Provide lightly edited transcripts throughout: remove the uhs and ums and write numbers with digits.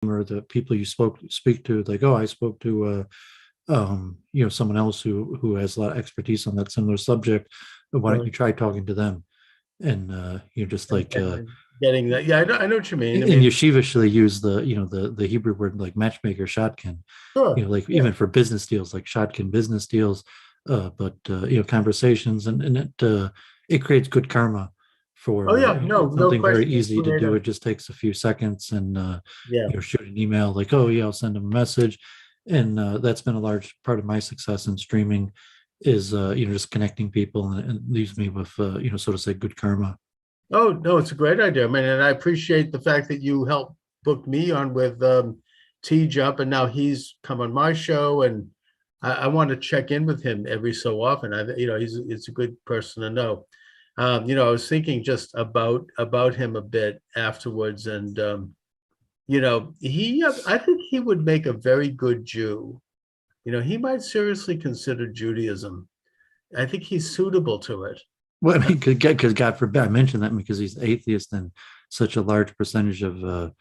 or the people you speak to, like, oh, I spoke to someone else who has a lot of expertise on that similar subject. Why don't Right. you try talking to them? And you're just And, like and getting that. Yeah, I know what you mean. I and mean, yeshivishly use the Hebrew word like matchmaker shotgun, sure. like Yeah. even for business deals, like shotgun business deals, but conversations, and it creates good karma Oh, for yeah. No, it's no something very question. It's easy to do. creative. It just takes a few seconds, and Yeah. shoot an email like, oh yeah, I'll send them a message. And that's been a large part of my success in streaming is just connecting people, and leaves me with so to say good karma. Oh, no, it's a great idea. I mean, and I appreciate the fact that you helped book me on with T Jump, and now he's come on my show, and I want to check in with him every so often. He's a good person to know. I was thinking just about him a bit afterwards, and I think he would make a very good Jew. He might seriously consider Judaism. I think he's suitable to it. Well, I mean, because God forbid, I mentioned that because he's atheist, and such a large percentage of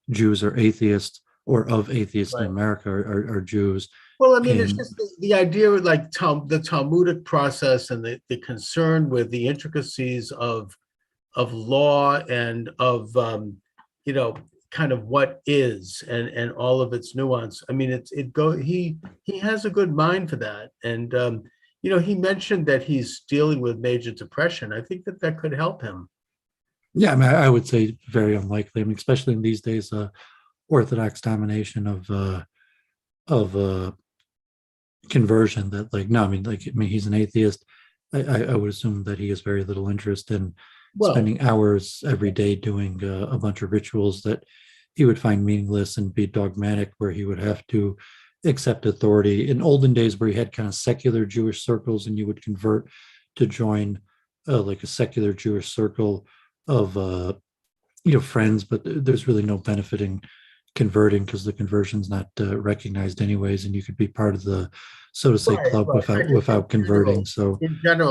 Jews are atheists, or of atheists in Right. America are Jews. Well, I mean, it's And just the idea of like the Talmudic process and the concern with the intricacies of law and of you know kind of what is and all of its nuance. I mean, he has a good mind for that, and he mentioned that he's dealing with major depression. I think that could help him. yeah, I mean, I would say very unlikely. I mean, especially in these days, Orthodox domination of conversion. That like no, I mean, he's an atheist. I would assume that he has very little interest in Well, spending hours every day doing a bunch of rituals that he would find meaningless and be dogmatic, where he would have to accept authority. In olden days, where you had kind of secular Jewish circles, and you would convert to join like a secular Jewish circle of friends, but there's really no benefit in converting because the conversion's not recognized anyways, and you could be part of the, so to say, right, club right. I without just converting. So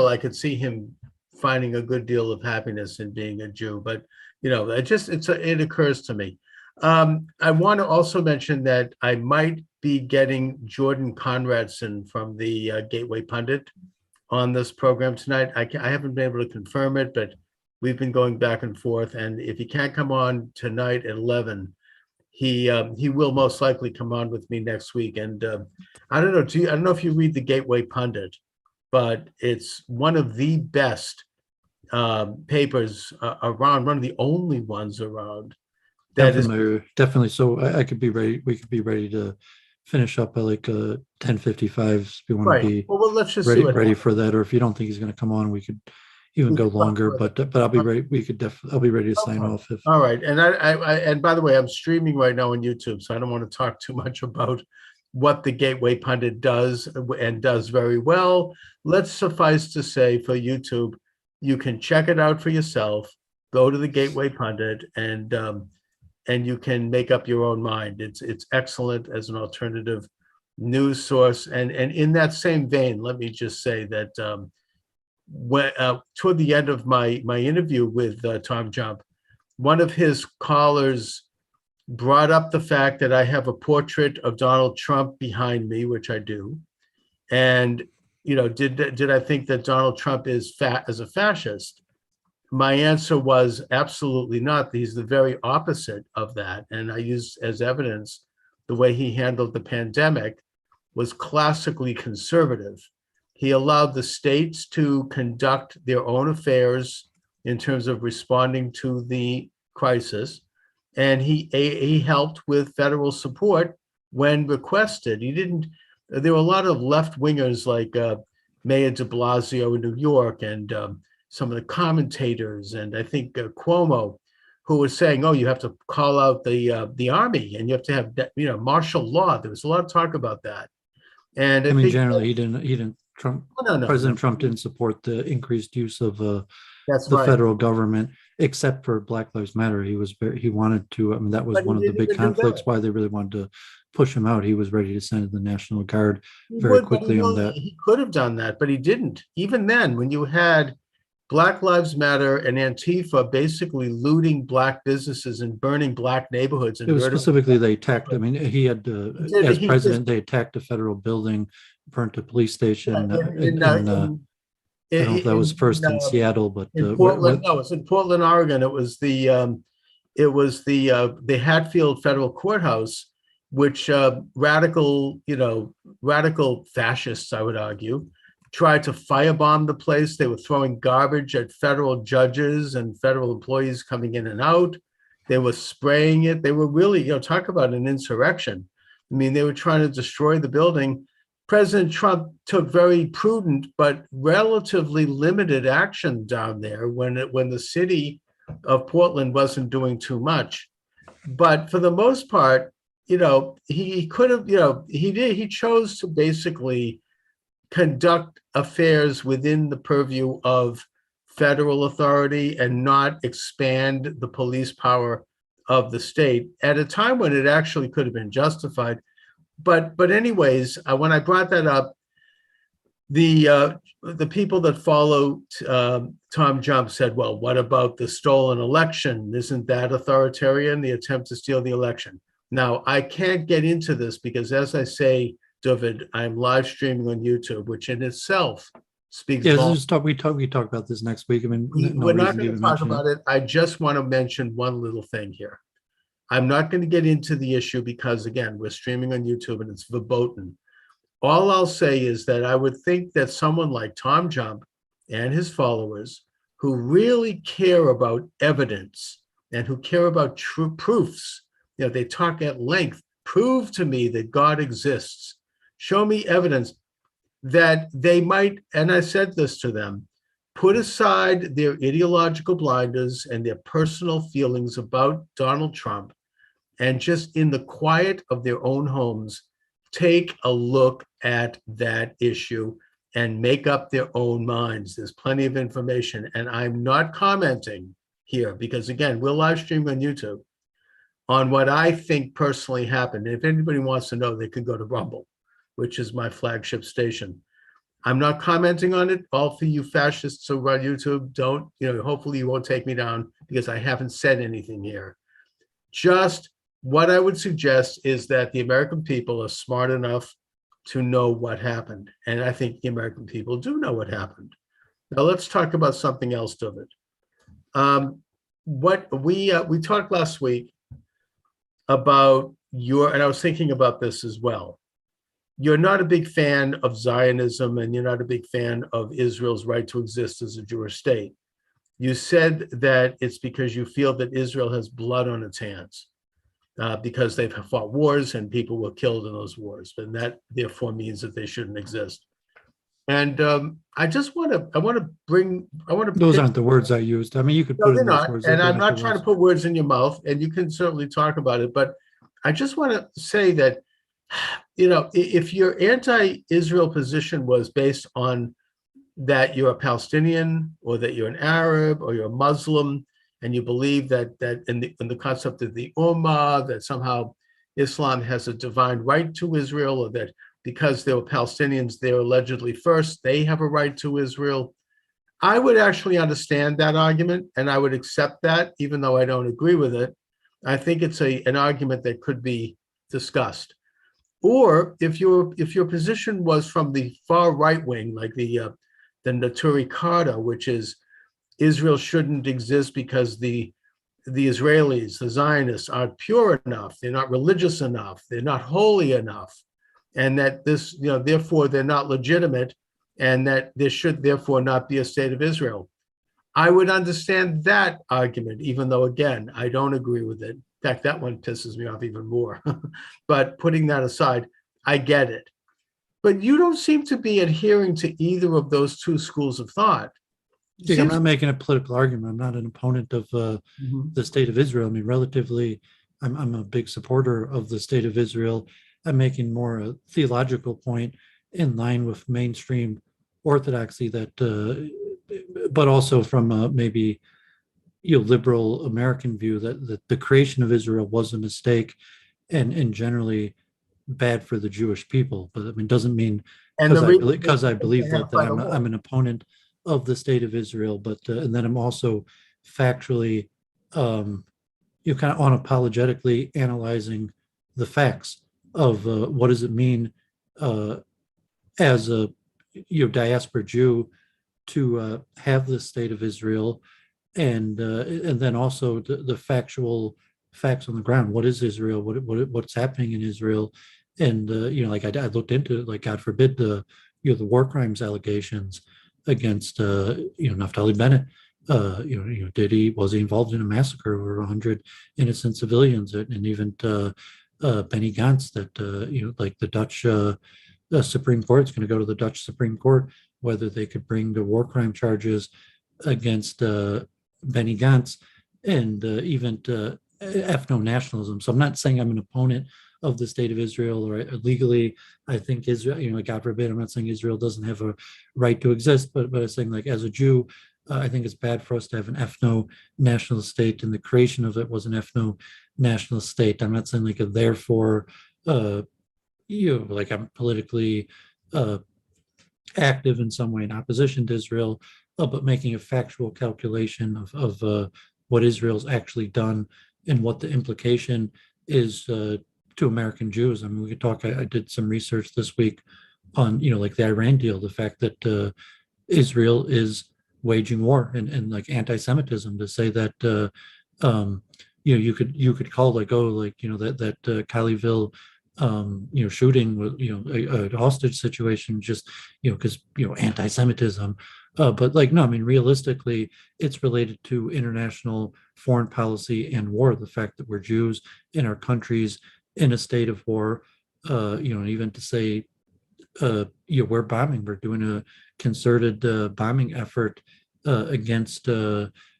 I could see him finding a good deal of happiness in being a Jew. But it occurs to me. I want to also mention that I might be getting Jordan Conradson from the Gateway Pundit on this program tonight. I haven't been able to confirm it, but we've been going back and forth. And if he can't come on tonight at 11, he will most likely come on with me next week. And I don't know. I don't know if you read the Gateway Pundit, but it's one of the best papers around. One of the only ones around I'm that is familiar, definitely. So I could be ready. We could be ready to finish up at like 10:55 if you want to right. be Well, let's just see ready what ready happens. for that. Or if you don't think he's going to come on, we could even We go can talk longer. further. But I'll be ready. I'll be ready to sign Okay. off if. All right. And by the way, I'm streaming right now on YouTube, so I don't want to talk too much about what the Gateway Pundit does and does very well. Let's suffice to say for YouTube, you can check it out for yourself. Go to the Gateway Pundit and you can make up your own mind. It's excellent as an alternative news source. And in that same vein, let me just say that when toward the end of my interview with Tom Jump, one of his callers brought up the fact that I have a portrait of Donald Trump behind me, which I do, and did I think that Donald Trump is fat as a fascist? My answer was absolutely not. He's the very opposite of that, and I used as evidence the way he handled the pandemic was classically conservative. He allowed the states to conduct their own affairs in terms of responding to the crisis, and he helped with federal support when requested. He didn't. There were a lot of left wingers like Mayor De Blasio in New York and some of the commentators, and I think Cuomo, who was saying, "Oh, you have to call out the army, and you have to have martial law." There was a lot of talk about that, and I I mean, think generally, he didn't. no, no, no. President Trump didn't support the increased use of That's the right. federal government, except for Black Lives Matter. He wanted to. I mean, that was But he one of the didn't big even do conflicts that. why they really wanted to push him out. He was ready to send in the National Guard He very would, but quickly on that. he could have done that, but he didn't. Even then, when you had Black Lives Matter and Antifa basically looting black businesses and burning black neighborhoods It and was murdering. specifically they attacked. I mean, he had as He just president, they attacked a federal building, burnt a police station. I don't know if that was first in Seattle, but in Portland. No, it's in Portland, Oregon. It was the Hatfield Federal Courthouse, which radical fascists, I would argue, tried to firebomb the place. They were throwing garbage at federal judges and federal employees coming in and out. They were spraying it. They were really, talk about an insurrection. I mean, they were trying to destroy the building. President Trump took very prudent but relatively limited action down there when the city of Portland wasn't doing too much. But for the most part, he could have, he chose to basically conduct affairs within the purview of federal authority and not expand the police power of the state at a time when it actually could have been justified. But anyways, when I brought that up, the people that follow Tom Jump said, well, what about the stolen election? Isn't that authoritarian, the attempt to steal the election? Now, I can't get into this because, as I say, David, I'm live streaming on YouTube, which in itself speaks. Yeah, we talk about this next week. I mean, we're not going to talk about it. I just want to mention one little thing here. I'm not going to get into the issue because, again, we're streaming on YouTube and it's verboten. All I'll say is that I would think that someone like Tom Jump and his followers, who really care about evidence and who care about true proofs, they talk at length, prove to me that God exists, show me evidence, that they might, and I said this to them, put aside their ideological blinders and their personal feelings about Donald Trump, and just in the quiet of their own homes, take a look at that issue and make up their own minds. There's plenty of information. And I'm not commenting here because, again, we're live streaming on YouTube on what I think personally happened. And if anybody wants to know, they can go to Rumble, which is my flagship station. I'm not commenting on it. All for you fascists who run YouTube, don't, hopefully you won't take me down because I haven't said anything here. Just what I would suggest is that the American people are smart enough to know what happened. And I think the American people do know what happened. Now let's talk about something else, David. What we talked last week about and I was thinking about this as well. You're not a big fan of Zionism and you're not a big fan of Israel's right to exist as a Jewish state. You said that it's because you feel that Israel has blood on its hands. Because they've fought wars and people were killed in those wars, and that therefore means that they shouldn't exist. And I want to. Those aren't the words I used. I mean, you could put in those words. And I'm not trying to put words in your mouth, and you can certainly talk about it. But I just want to say that, if your anti-Israel position was based on that you're a Palestinian or that you're an Arab or you're a Muslim, and you believe that in the concept of the Ummah, that somehow Islam has a divine right to Israel, or that because they were Palestinians, they're allegedly first, they have a right to Israel. I would actually understand that argument, and I would accept that, even though I don't agree with it. I think it's an argument that could be discussed. Or if your position was from the far right wing, like the Naturi Karta, which is Israel shouldn't exist because the Israelis, the Zionists, aren't pure enough, they're not religious enough, they're not holy enough, and that this, therefore they're not legitimate, and that there should therefore not be a state of Israel. I would understand that argument, even though, again, I don't agree with it. In fact, that one pisses me off even more. But putting that aside, I get it. But you don't seem to be adhering to either of those two schools of thought. I'm not making a political argument. I'm not an opponent of the state of Israel. I mean, relatively, I'm a big supporter of the state of Israel. I'm making more a theological point in line with mainstream orthodoxy that, but also from maybe liberal American view that the creation of Israel was a mistake and generally bad for the Jewish people. But I mean, doesn't mean because I believe that I'm an opponent of the state of Israel, but and then I'm also factually, kind of unapologetically analyzing the facts of what does it mean uh, as a diaspora Jew to have the state of Israel, and then also the factual facts on the ground. What is Israel? What's happening in Israel? And like I looked into it, like God forbid the war crimes allegations against Naftali Bennett. Was he involved in a massacre of over 100 innocent civilians? And even Benny Gantz, that like the Dutch Supreme Court is going to go to the Dutch Supreme Court whether they could bring the war crime charges against Benny Gantz, and even ethno-nationalism. So I'm not saying I'm an opponent of the state of Israel, or legally I think Israel, God forbid, I'm not saying Israel doesn't have a right to exist, but I'm saying, like, as a Jew, I think it's bad for us to have an ethno-national state, and the creation of it was an ethno-national state. I'm not saying, like, therefore, like I'm politically active in some way in opposition to Israel, but making a factual calculation of what Israel's actually done and what the implication is to American Jews. I mean, we could talk. I did some research this week on, like the Iran deal, the fact that Israel is waging war and like anti-Semitism. To say that you could call, like, that Colleyville shooting with a hostage situation, just because anti-Semitism. But, like, no, I mean, realistically, it's related to international foreign policy and war. The fact that we're Jews in our countries in a state of war, even to say, we're bombing, we're doing a concerted bombing effort against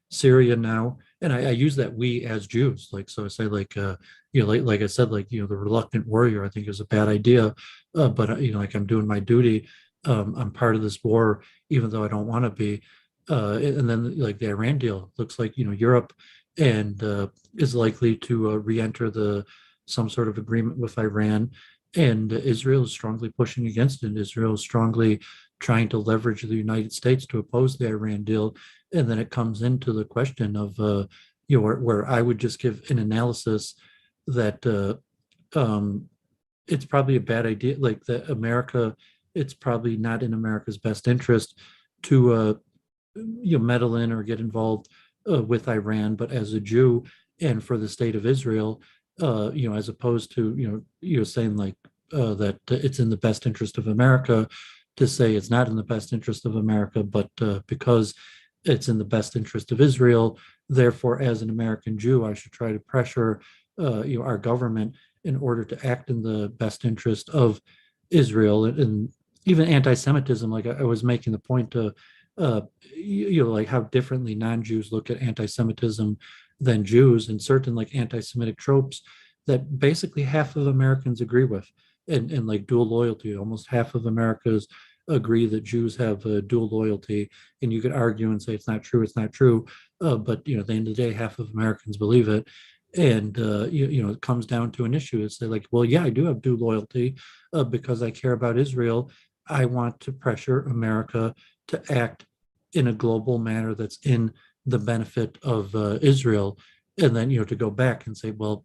Syria now. And I use that "we" as Jews, like, so I say, like, like I said, like, the reluctant warrior, I think, is a bad idea. But like, I'm doing my duty. I'm part of this war, even though I don't want to be. And then, like, the Iran deal looks like, Europe and is likely to re-enter some sort of agreement with Iran, and Israel is strongly pushing against it. Israel is strongly trying to leverage the United States to oppose the Iran deal. And then it comes into the question of where I would just give an analysis that it's probably a bad idea, like, that America, it's probably not in America's best interest to meddle in or get involved with Iran. But as a Jew, and for the state of Israel, as opposed to you're saying, like, that it's in the best interest of America, to say it's not in the best interest of America, but because it's in the best interest of Israel, therefore, as an American Jew, I should try to pressure our government in order to act in the best interest of Israel. And even anti-Semitism, like I was making the point to like how differently non-Jews look at anti-Semitism than Jews, and certain, like, anti-Semitic tropes that basically half of Americans agree with, and like dual loyalty. Almost half of Americans agree that Jews have dual loyalty, and you could argue and say it's not true, but at the end of the day, half of Americans believe it. And it comes down to an issue. It's like, well, yeah, I do have dual loyalty because I care about Israel. I want to pressure America to act in a global manner that's in the benefit of Israel. And then, to go back and say, well,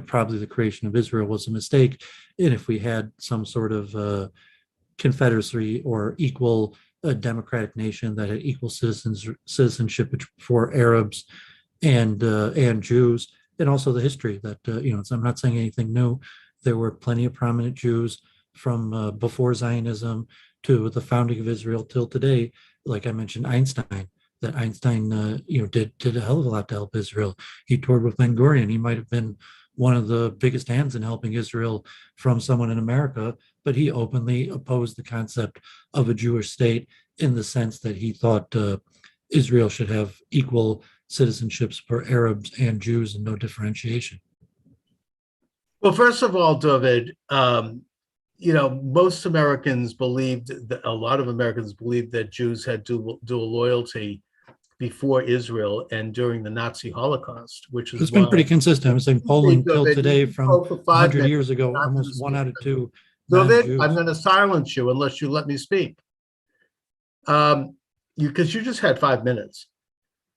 probably the creation of Israel was a mistake. And if we had some sort of confederacy or equal democratic nation that had equal citizenship for Arabs and Jews, and also the history that, so I'm not saying anything new. There were plenty of prominent Jews from before Zionism to the founding of Israel till today. Like I mentioned, Einstein, that Einstein, did a hell of a lot to help Israel. He toured with Ben Gurion. He might have been one of the biggest hands in helping Israel from someone in America, but he openly opposed the concept of a Jewish state, in the sense that he thought Israel should have equal citizenships for Arabs and Jews and no differentiation. Well, first of all, David, most Americans believed that a lot of Americans believed that Jews had dual loyalty before Israel and during the Nazi Holocaust, which is, it's been pretty consistent. I'm saying polling till today from 100 years ago, almost 1 out of 2 non-Jews. I'm going to silence you unless you let me speak. because you just had 5 minutes.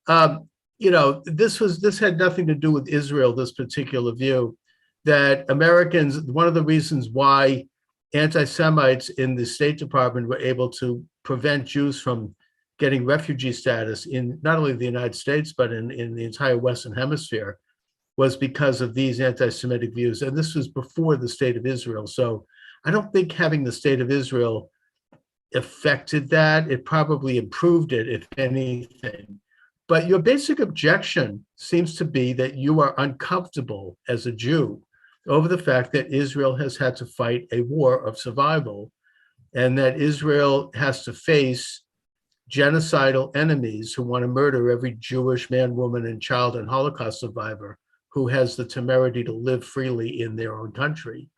This had nothing to do with Israel, this particular view, that Americans, one of the reasons why anti-Semites in the State Department were able to prevent Jews from getting refugee status in not only the United States, but in the entire Western Hemisphere, was because of these anti-Semitic views. And this was before the State of Israel. So I don't think having the State of Israel affected that. It probably improved it, if anything. But your basic objection seems to be that you are uncomfortable as a Jew over the fact that Israel has had to fight a war of survival, and that Israel has to face genocidal enemies who want to murder every Jewish man, woman, and child and Holocaust survivor who has the temerity to live freely in their own country.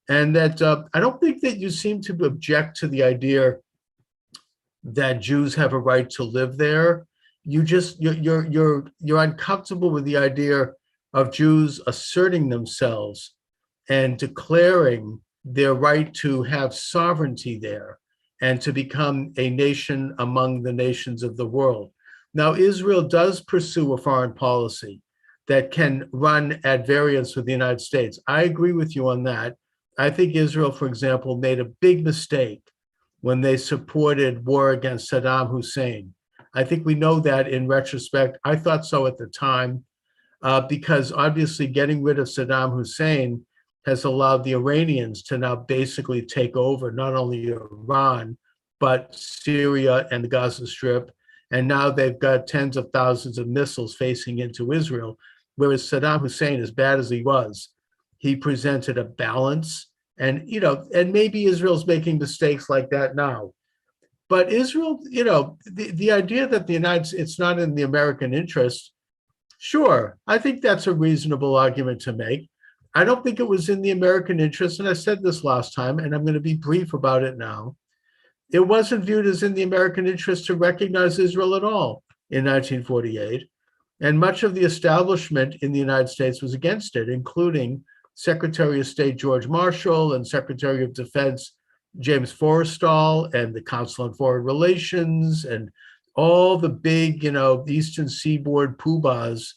And that I don't think that you seem to object to the idea that Jews have a right to live there. You're uncomfortable with the idea of Jews asserting themselves and declaring their right to have sovereignty there and to become a nation among the nations of the world. Now, Israel does pursue a foreign policy that can run at variance with the United States. I agree with you on that. I think Israel, for example, made a big mistake when they supported war against Saddam Hussein. I think we know that in retrospect. I thought so at the time, because obviously getting rid of Saddam Hussein has allowed the Iranians to now basically take over not only Iran, but Syria and the Gaza Strip. And now they've got tens of thousands of missiles facing into Israel. Whereas Saddam Hussein, as bad as he was, he presented a balance. And, and maybe Israel's making mistakes like that now. But Israel, the idea that it's not in the American interest, sure, I think that's a reasonable argument to make. I don't think it was in the American interest, and I said this last time, and I'm going to be brief about it now. It wasn't viewed as in the American interest to recognize Israel at all in 1948, and much of the establishment in the United States was against it, including Secretary of State George Marshall and Secretary of Defense James Forrestal and the Council on Foreign Relations and all the big, Eastern Seaboard poobahs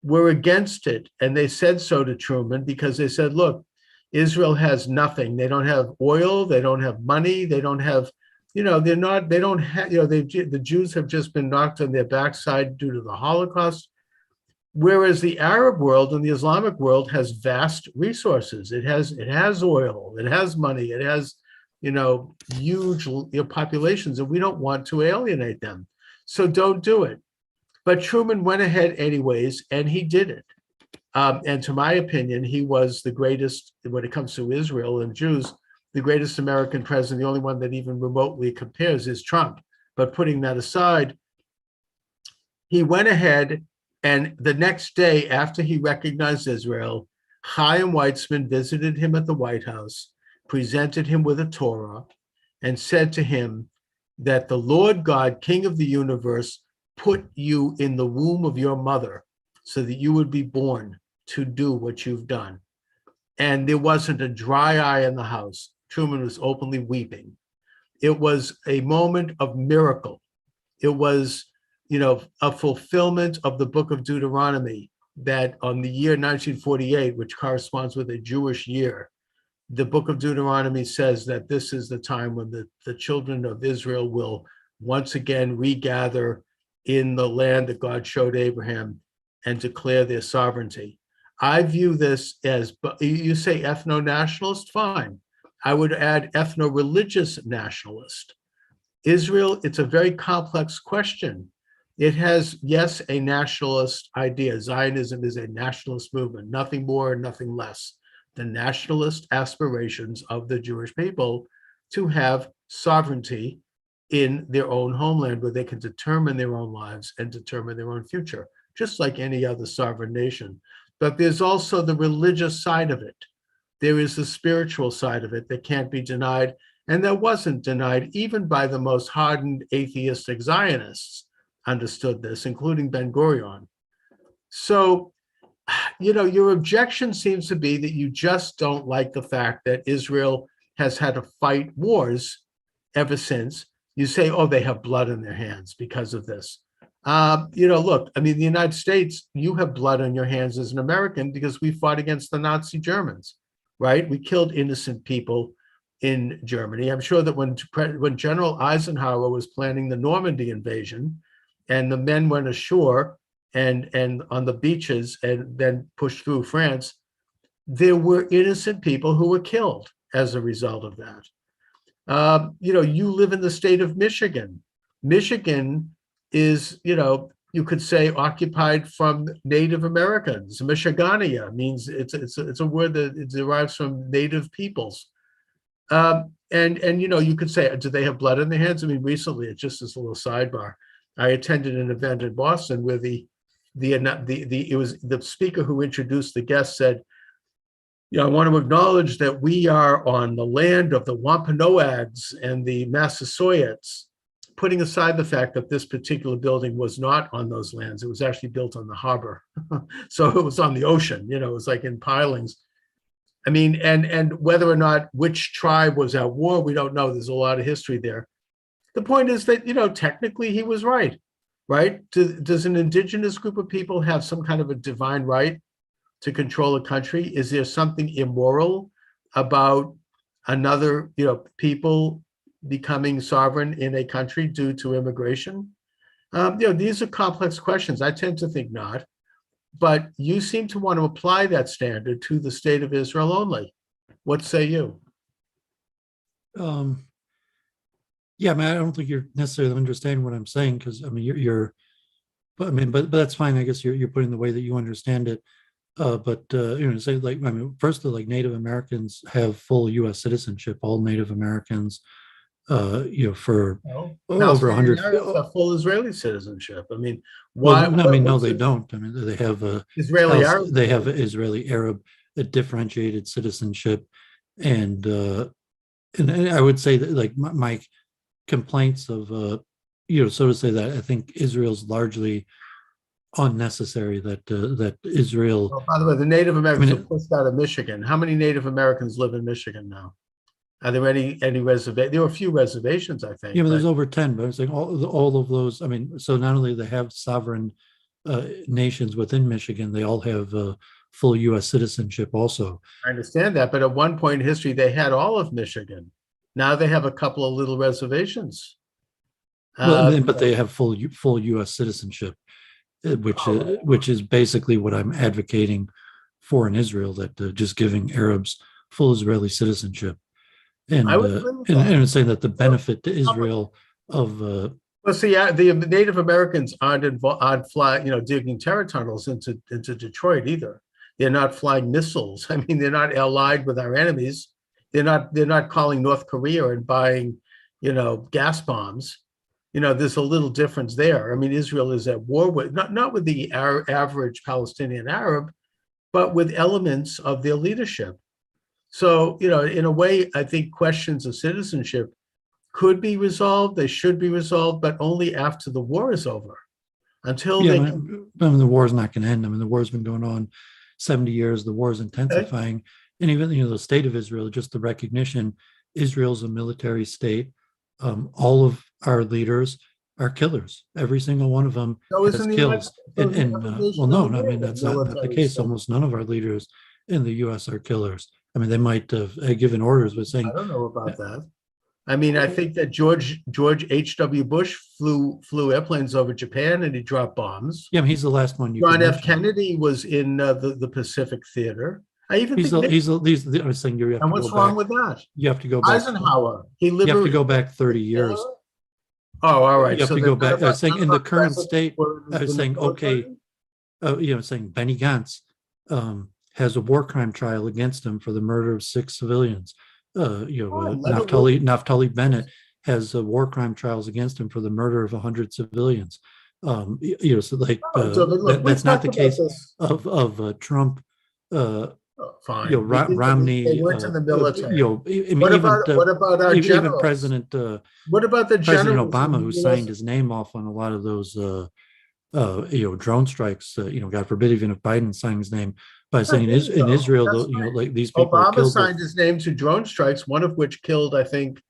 were against it. And they said so to Truman because they said, look, Israel has nothing. They don't have oil. They don't have money. They don't have, the Jews have just been knocked on their backside due to the Holocaust. Whereas the Arab world and the Islamic world has vast resources. It has oil, it has money, it has, huge populations, and we don't want to alienate them. So don't do it. But Truman went ahead anyways, and he did it. And to my opinion, he was the greatest, when it comes to Israel and Jews, the greatest American president. The only one that even remotely compares is Trump. But putting that aside, he went ahead, and the next day after he recognized Israel, Chaim Weizmann visited him at the White House, presented him with a Torah, and said to him that the Lord God, King of the universe, put you in the womb of your mother so that you would be born to do what you've done. And there wasn't a dry eye in the house. Truman was openly weeping. It was a moment of miracle. It was, a fulfillment of the book of Deuteronomy, that on the year 1948, which corresponds with a Jewish year, the book of Deuteronomy says that this is the time when the children of Israel will once again regather in the land that God showed Abraham and declare their sovereignty. I view this as, you say ethno-nationalist, fine. I would add ethno-religious nationalist. Israel, it's a very complex question. It has, yes, a nationalist idea. Zionism is a nationalist movement, nothing more, nothing less. The nationalist aspirations of the Jewish people to have sovereignty in their own homeland where they can determine their own lives and determine their own future, just like any other sovereign nation. But there's also the religious side of it. There is the spiritual side of it that can't be denied, and that wasn't denied even by the most hardened atheistic Zionists understood this, including Ben-Gurion. So, your objection seems to be that you just don't like the fact that Israel has had to fight wars ever since. you say, oh, they have blood in their hands because of this. Look, I mean, the United States, you have blood on your hands as an American because we fought against the Nazi Germans, right? We killed innocent people in Germany. I'm sure that when General Eisenhower was planning the Normandy invasion and the men went ashore and on the beaches and then pushed through France, there were innocent people who were killed as a result of that. You live in the state of Michigan. Michigan is, you could say, occupied from Native Americans. Michigania means it's a word that it derives from Native peoples. You could say, do they have blood in their hands? I mean, recently, it's just this little sidebar. I attended an event in Boston where it was the speaker who introduced the guest said, I want to acknowledge that we are on the land of the Wampanoags and the Massasoits, putting aside the fact that this particular building was not on those lands. It was actually built on the harbor. So it was on the ocean, it was like in pilings. I mean, and whether or not which tribe was at war, we don't know. There's a lot of history there. The point is that, technically he was right? Does an indigenous group of people have some kind of a divine right to control a country? Is there something immoral about another, people becoming sovereign in a country due to immigration? These are complex questions. I tend to think not, but you seem to want to apply that standard to the state of Israel only. What say you? Yeah, I mean, I don't think you're necessarily understanding what I'm saying, because I mean, but that's fine. I guess you're putting the way that you understand it. Say, like, I mean, first, like, Native Americans have full U.S. citizenship. All Native Americans, for over 100. Have full Israeli citizenship. I mean, why? Well, I mean, no, they don't. I mean, they have Israeli Arab. They have Israeli Arab, a differentiated citizenship, and I would say that, like, my complaints of so to say, that I think Israel's largely unnecessary, that Israel. Oh, by the way, the Native Americans were pushed out of Michigan. How many Native Americans live in Michigan now? Are there any reservations? There were a few reservations, I think. Yeah, but there's over 10. But it's like all of those. I mean, so not only they have sovereign nations within Michigan, they all have full U.S. citizenship also. I understand that, but at one point in history, they had all of Michigan. Now they have a couple of little reservations. But they have full U.S. citizenship, which is basically what I'm advocating for in Israel, that just giving Arabs full Israeli citizenship, and saying that the benefit to Israel of well, see, the Native Americans aren't flying, digging terror tunnels into Detroit either. They're not flying missiles. I mean, they're not allied with our enemies. They're not calling North Korea and buying, gas bombs. There's a little difference there. I mean, Israel is at war with not with the average Palestinian Arab, but with elements of their leadership. So, in a way, I think questions of citizenship could be resolved. They should be resolved, but only after the war is over. Until the war is not going to end. I mean, the war's been going on 70 years. The war is intensifying. Okay. And even, the state of Israel, just the recognition, Israel's a military state. All of our leaders are killers. Every single one of them has kills. No, I mean, that's not the case. Almost none of our leaders in the U.S. are killers. I mean, they might have given orders, but saying, I don't know about that. I mean, I think that George H.W. Bush flew airplanes over Japan and he dropped bombs. Yeah, I mean, he's the last one. John F. Kennedy was in the Pacific Theater. I even think I was saying, you have and what's wrong with that? You have to go back. Eisenhower. You have to go back 30 years. Oh, all right. You have to go back. I was saying in the current state. I was saying, okay, saying Benny Gantz has a war crime trial against him for the murder of 6 civilians. Naftali Bennett has war crime trials against him for the murder of 100 civilians. So like that's not the case of Trump. Fine. Romney. They went to the military. What about our generals? Even President. What about the President Obama, who signed his name off on a lot of those, drone strikes? God forbid, even if Biden signed his name by saying in Israel, like these people. Obama signed his name to drone strikes, one of which killed, I think.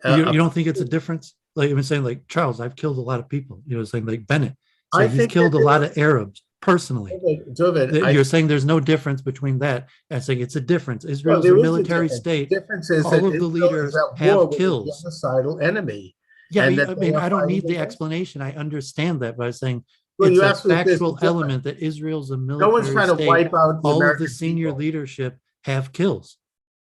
You don't think it's a difference? like I'm saying, like Charles, I've killed a lot of people. Saying like Bennett, I saying he's think that killed a lot of Arabs personally. David, You're saying there's no difference between that and saying it's a difference. well, Israel's a there is a military difference. state. The difference is that All of the Israel is leaders at war have with a kills. genocidal enemy, Yeah, and that I they mean, are I don't fighting need the against. explanation. I understand that by saying Well, it's you a asked me if there's a factual difference. element that Israel's a No one's military trying to state. wipe out the All of the American senior people. leadership have kills.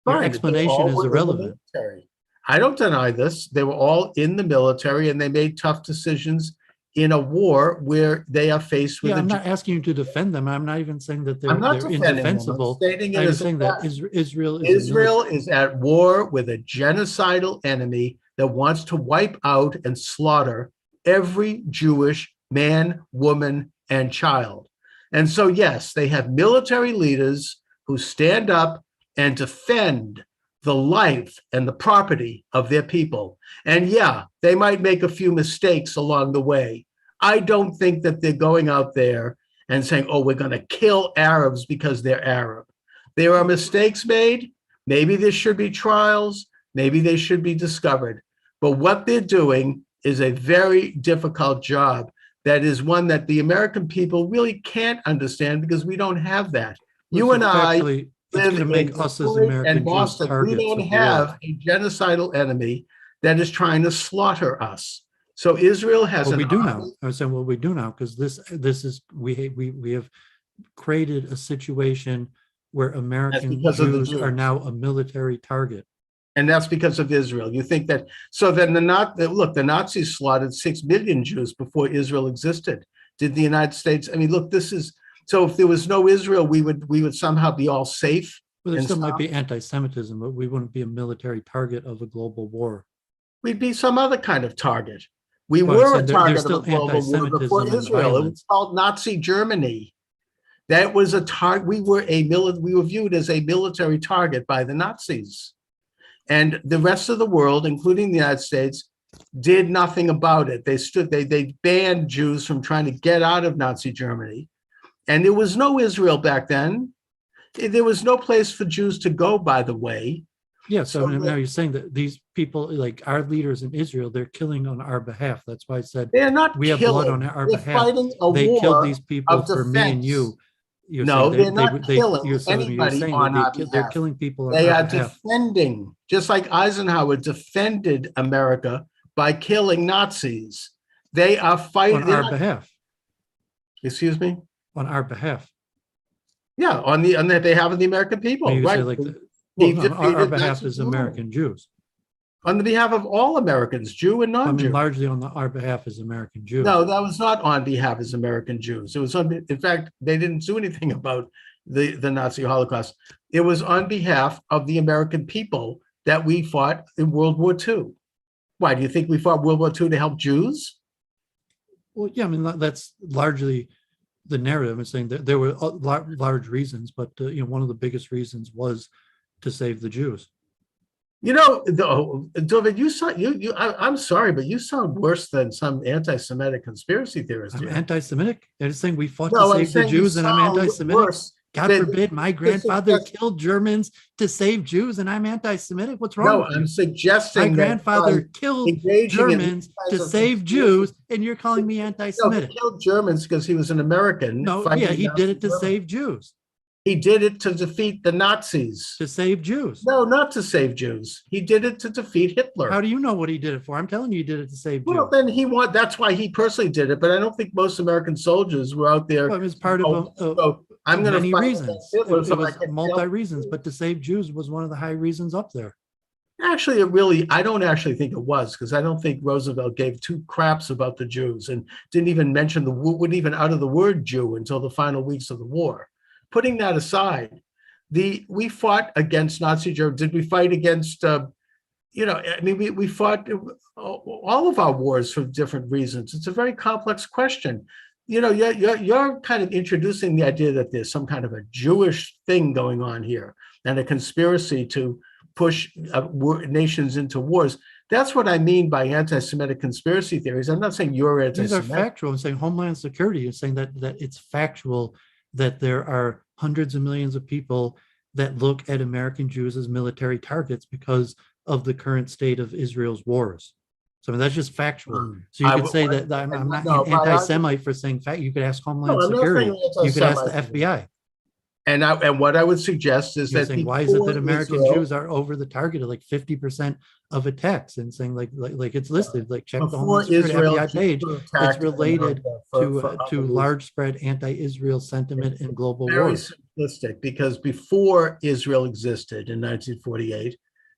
Your Fine, they explanation all is were in the irrelevant. military. I don't deny this. They were all in the military, and they made tough decisions in a war where they are faced with Yeah, a. I'm not asking you to defend them. I'm not even saying that I'm not they're defending them. I'm indefensible. stating it I'm as a saying that fact. Israel is a Israel military. is at war with a genocidal enemy that wants to wipe out and slaughter every Jewish man, woman, and child. And so, yes, they have military leaders who stand up and defend the life and the property of their people. And yeah, they might make a few mistakes along the way. I don't think that they're going out there and saying, oh, we're going to kill Arabs because they're Arab. There are mistakes made. Maybe there should be trials. Maybe they should be discovered. But what they're doing is a very difficult job. That is one that the American people really can't understand because we don't have that. You and I Factually, it's live going to in make us as Detroit American and Jews Boston. We targets don't of the world. have a genocidal enemy that is trying to slaughter us. So Israel has Well, an we do army. now. I was saying, well, we do now because this is we have created a situation where American because of the Jews are Jews. now a military target. And that's because of Israel. You think that, so then the Nazis slaughtered 6 million Jews before Israel existed. Did the United States, I mean, look, this is, so if there was no Israel, we would somehow be all safe. Well, there and still might stop. be anti-Semitism, but we wouldn't be a military target of a global war. We'd be some other kind of target. We Well, were a there's target of still a global war anti-Semitism before and Israel. It was violence. called Nazi Germany. That was a target. We were viewed as a military target by the Nazis. And the rest of the world, including the United States, did nothing about it. They banned Jews from trying to get out of Nazi Germany. And there was no Israel back then. There was no place for Jews to go, by the way. Yeah, so now you're saying that these people, like our leaders in Israel, they're killing on our behalf. That's why I said they're not we have blood on our they're behalf. Fighting a they war killed these people of for me and defense. you. You're No, saying they're not killing you're anybody saying on our they're behalf. killing people on They our are behalf. defending, just like Eisenhower defended America by killing Nazis. They are fighting on our behalf. Excuse me? On our behalf. Yeah, on the behalf of the American people, you right? Say like our behalf is American Jews. On the behalf of all Americans, Jew and non-Jew. I mean, largely on our behalf is American Jews. No, that was not on behalf as American Jews. It was in fact, they didn't do anything about the Nazi Holocaust. It was on behalf of the American people that we fought in World War II. Why do you think we fought World War II to help Jews? Well, yeah, I mean that's largely the narrative. I'm saying that there were large reasons, but one of the biggest reasons was to save the Jews. David, I'm sorry, but you sound worse than some anti-Semitic conspiracy theorist. I'm anti-Semitic. I'm saying we fought No, to save the Jews, and I'm anti-Semitic. God forbid my grandfather killed Germans to save Jews, and I'm anti-Semitic. What's wrong with you? I'm suggesting my grandfather killed Germans to save Jews, and you're calling me anti-Semitic. No, he killed Germans because he was an American. No, yeah, he did it to save Jews. He did it to defeat the Nazis. To save Jews. No, not to save Jews. He did it to defeat Hitler. How do you know what he did it for? I'm telling you, he did it to save Jews. Well, then that's why he personally did it. But I don't think most American soldiers were out there. Well, it was part of I'm going many to reasons. It was multi-reasons, but to save Jews was one of the high reasons up there. Actually, I don't actually think it was, because I don't think Roosevelt gave two craps about the Jews and didn't even mention wouldn't even utter the word Jew until the final weeks of the war. Putting that aside, we fought against Nazi Germany. Did we fight against, we fought all of our wars for different reasons. It's a very complex question. You're kind of introducing the idea that there's some kind of a Jewish thing going on here and a conspiracy to push nations into wars. That's what I mean by anti-Semitic conspiracy theories. I'm not saying you're anti-Semitic. These are factual. I'm saying Homeland Security is saying that it's factual that there are hundreds of millions of people that look at American Jews as military targets because of the current state of Israel's wars. So I mean, that's just factual. Um, So you I could would, say that I'm not no, an anti-Semite for saying fact. You could ask no, Homeland I'm not saying Security. You could ask the anti-Semite. FBI. And what I would suggest is You're that saying, why is it that before American Israel, Jews are over the target of like 50% of attacks, and saying like it's listed, like check the Homeland before Security Israel, FBI Jews page. were It's attacked in related America for to other reasons. large spread anti-Israel sentiment in global Very wars. simplistic, because before Israel existed in 1948,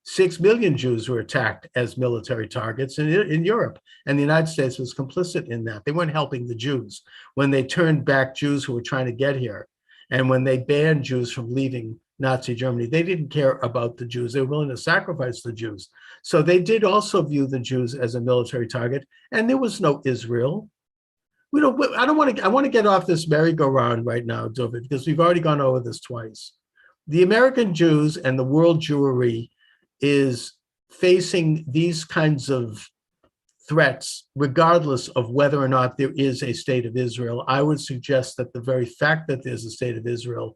6 million Jews were attacked as military targets in Europe, and the United States was complicit in that. They weren't helping the Jews when they turned back Jews who were trying to get here, and when they banned Jews from leaving Nazi Germany. They didn't care about the Jews. They were willing to sacrifice the Jews. So they did also view the Jews as a military target, and there was no Israel. We don't. I don't want to. I want to get off this merry-go-round right now, David, because we've already gone over this twice. The American Jews and the world Jewry is facing these kinds of threats, regardless of whether or not there is a state of Israel. I would suggest that the very fact that there's a state of Israel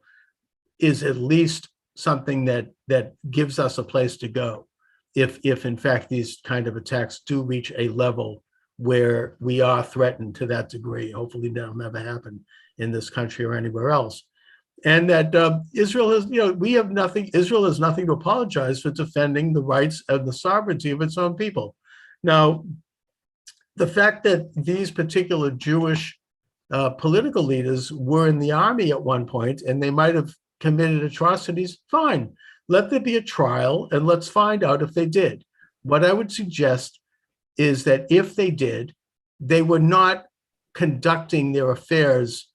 is at least something that gives us a place to go, if in fact these kind of attacks do reach a level where we are threatened to that degree. Hopefully that'll never happen in this country or anywhere else. And that Israel has, Israel has nothing to apologize for defending the rights and the sovereignty of its own people. Now, the fact that these particular Jewish political leaders were in the army at one point, and they might have committed atrocities, fine. Let there be a trial, and let's find out if they did. What I would suggest is that if they did, they were not conducting their affairs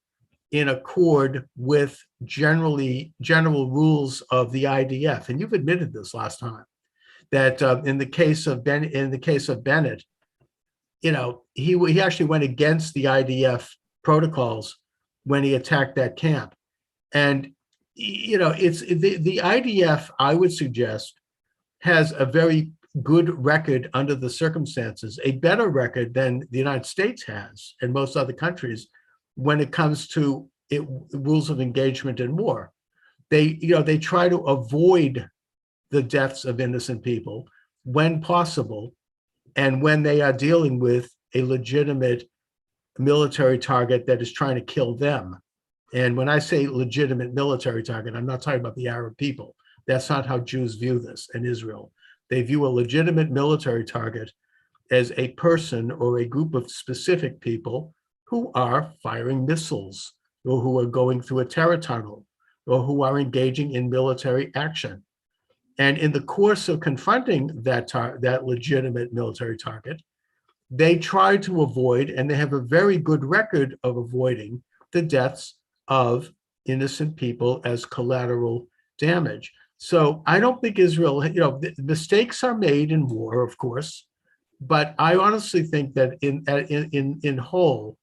in accord with general rules of the IDF. And you've admitted this last time, that in the case of Bennett, he actually went against the IDF protocols when he attacked that camp. And it's the IDF, I would suggest, has a very good record under the circumstances, a better record than the United States has and most other countries when it comes to rules of engagement in war. They try to avoid the deaths of innocent people when possible, and when they are dealing with a legitimate military target that is trying to kill them. And when I say legitimate military target, I'm not talking about the Arab people. That's not how Jews view this in Israel. They view a legitimate military target as a person or a group of specific people who are firing missiles, or who are going through a terror tunnel, or who are engaging in military action. And in the course of confronting that legitimate military target, they try to avoid, and they have a very good record of avoiding, the deaths of innocent people as collateral damage. So I don't think Israel, mistakes are made in war, of course, but I honestly think that in whole,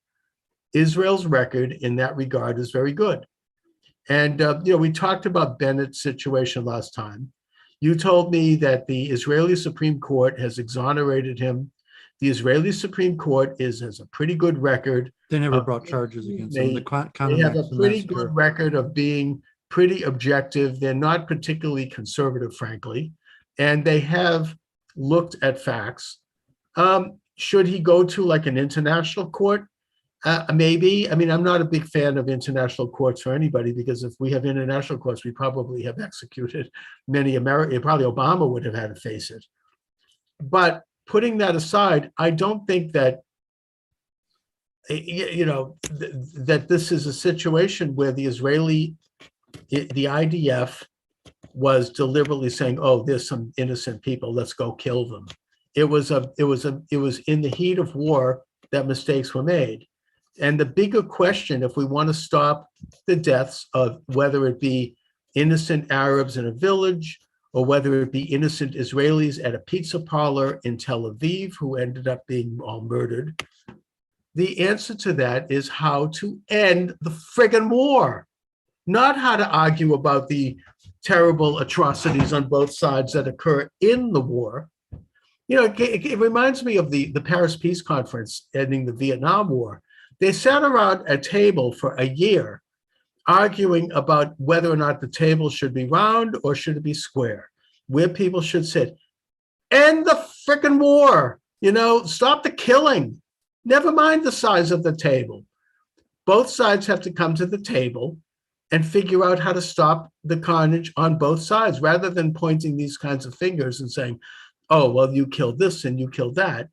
Israel's record in that regard is very good. And we talked about Bennett's situation last time. You told me that the Israeli Supreme Court has exonerated him. The Israeli Supreme Court has a pretty good record. They never brought charges against him. They have a pretty good record of being pretty objective. They're not particularly conservative, frankly, and they have looked at facts. Should he go to like an international court? Maybe. I mean, I'm not a big fan of international courts for anybody, because if we have international courts, we probably have executed many Americans. Probably Obama would have had to face it. But putting that aside, I don't think that, that this is a situation where the IDF was deliberately saying, "Oh, there's some innocent people, let's go kill them." It was in the heat of war that mistakes were made. And the bigger question, if we want to stop the deaths of whether it be innocent Arabs in a village, or whether it be innocent Israelis at a pizza parlor in Tel Aviv who ended up being all murdered, the answer to that is how to end the friggin' war, not how to argue about the terrible atrocities on both sides that occur in the war. It reminds me of the Paris Peace Conference ending the Vietnam War. They sat around a table for a year arguing about whether or not the table should be round or should it be square, where people should sit. End the frickin' war. Stop the killing. Never mind the size of the table. Both sides have to come to the table and figure out how to stop the carnage on both sides, rather than pointing these kinds of fingers and saying, oh, well, you killed this and you killed that.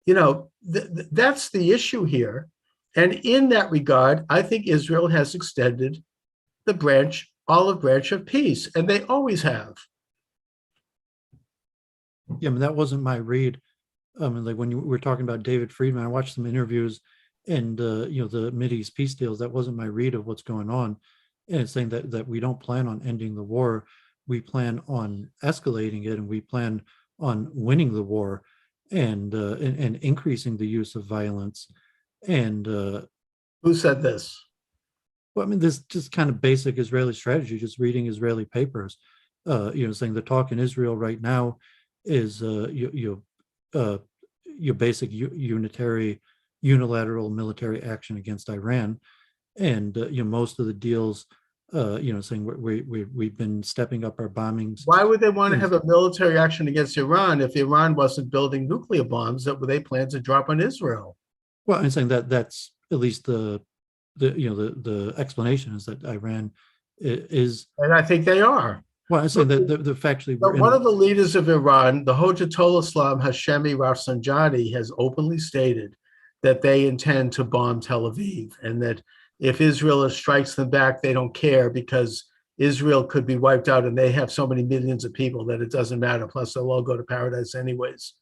That's the issue here. And in that regard, I think Israel has extended the olive branch of peace, and they always have. Yeah, I mean, that wasn't my read. Like when you were talking about David Friedman, I watched some interviews and the Mideast peace deals. That wasn't my read of what's going on. And it's saying that we don't plan on ending the war. We plan on escalating it, and we plan on winning the war and increasing the use of violence. And who said this? Well, I mean, this just kind of basic Israeli strategy, just reading Israeli papers, saying the talk in Israel right now is your basic unilateral military action against Iran. And most of the deals, saying we've been stepping up our bombings. Why would they want to have a military action against Iran if Iran wasn't building nuclear bombs that they planned to drop on Israel? Well, I'm saying that's at least the explanation is that Iran is, and I think they are. Well, I'm saying that the factually. One of the leaders of Iran, the Hojatollah Islam Hashemi Rafsanjani, has openly stated that they intend to bomb Tel Aviv, and that if Israel strikes them back, they don't care, because Israel could be wiped out, and they have so many millions of people that it doesn't matter. Plus, they'll all go to paradise anyways.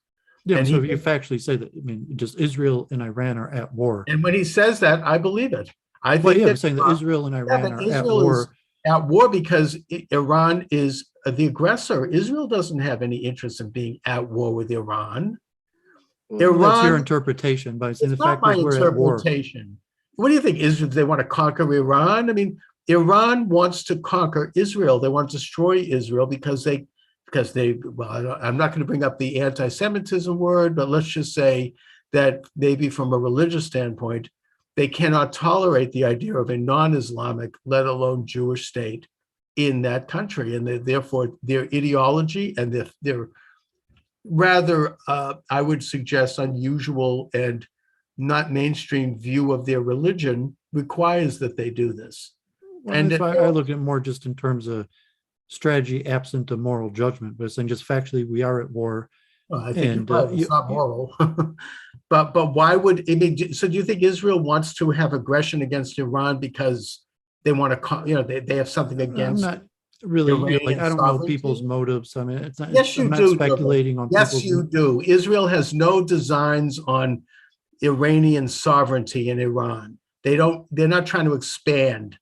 Yeah, and so if you factually say that, I mean, just Israel and Iran are at war. And when he says that, I believe it. I'm saying that Israel and Iran are at war. At war because Iran is the aggressor. Israel doesn't have any interest in being at war with Iran. Well, that's your interpretation, but it's not my interpretation. What do you think? Israel, they want to conquer Iran? I mean, Iran wants to conquer Israel. They want to destroy Israel because they, I'm not going to bring up the anti-Semitism word, but let's just say that maybe from a religious standpoint, they cannot tolerate the idea of a non-Islamic, let alone Jewish state in that country. And therefore, their ideology and their rather, I would suggest, unusual and not mainstream view of their religion requires that they do this. Well, and that's why I look at it more just in terms of strategy absent of moral judgment, but saying just factually we are at war. Well, I think it's not moral. But why would it be? So do you think Israel wants to have aggression against Iran because they want to, they have something against? I'm not really, I don't know people's motives. I mean, it's not. Yes, you do. Speculating on. Yes, you do. Israel has no designs on Iranian sovereignty in Iran. They're not trying to expand.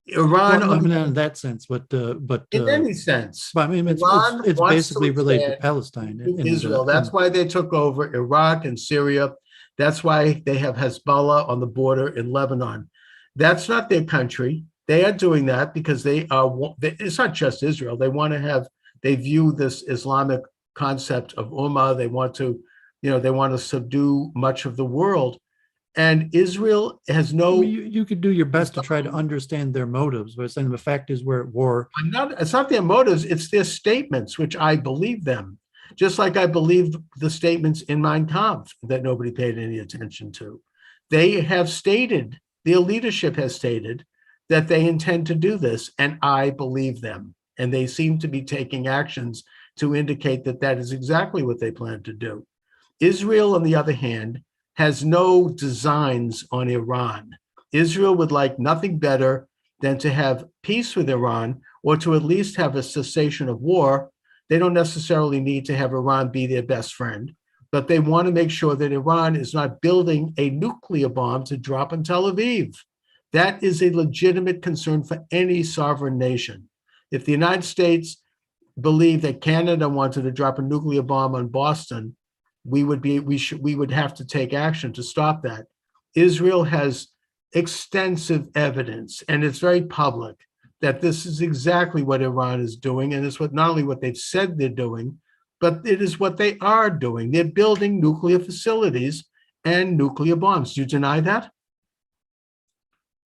Iran, well, I mean, not in that sense, but in any sense. But I mean, it's basically related to Palestine and Israel. That's why they took over Iraq and Syria. That's why they have Hezbollah on the border in Lebanon. That's not their country. They are doing that because they are. It's not just Israel. They want to have. They view this Islamic concept of Ummah. They want to, they want to subdue much of the world. And Israel has no. You could do your best to try to understand their motives, but saying the fact is we're at war. It's not their motives; it's their statements, which I believe them. Just like I believed the statements in Mein Kampf that nobody paid any attention to. They have stated, their leadership has stated, that they intend to do this, and I believe them. And they seem to be taking actions to indicate that that is exactly what they plan to do. Israel, on the other hand, has no designs on Iran. Israel would like nothing better than to have peace with Iran, or to at least have a cessation of war. They don't necessarily need to have Iran be their best friend, but they want to make sure that Iran is not building a nuclear bomb to drop in Tel Aviv. That is a legitimate concern for any sovereign nation. If the United States believed that Canada wanted to drop a nuclear bomb on Boston, we would have to take action to stop that. Israel has extensive evidence, and it's very public, that this is exactly what Iran is doing, and it's not only what they've said they're doing, but it is what they are doing. They're building nuclear facilities and nuclear bombs. Do you deny that?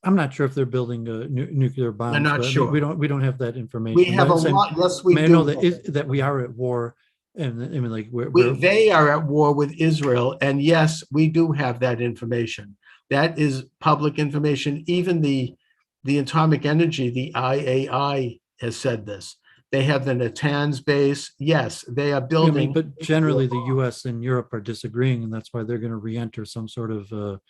I'm not sure if they're building nuclear bombs. I'm not sure. We don't have that information. We have a lot. Yes, we do. I know that we are at war. And I mean, like, where They are at war with Israel. And yes, we do have that information. That is public information. Even the Atomic Energy, the IAI, has said this. They have the Natanz base. Yes, they are I building. mean, but generally the U.S. and Europe are disagreeing, and that's why they're going to re-enter some sort of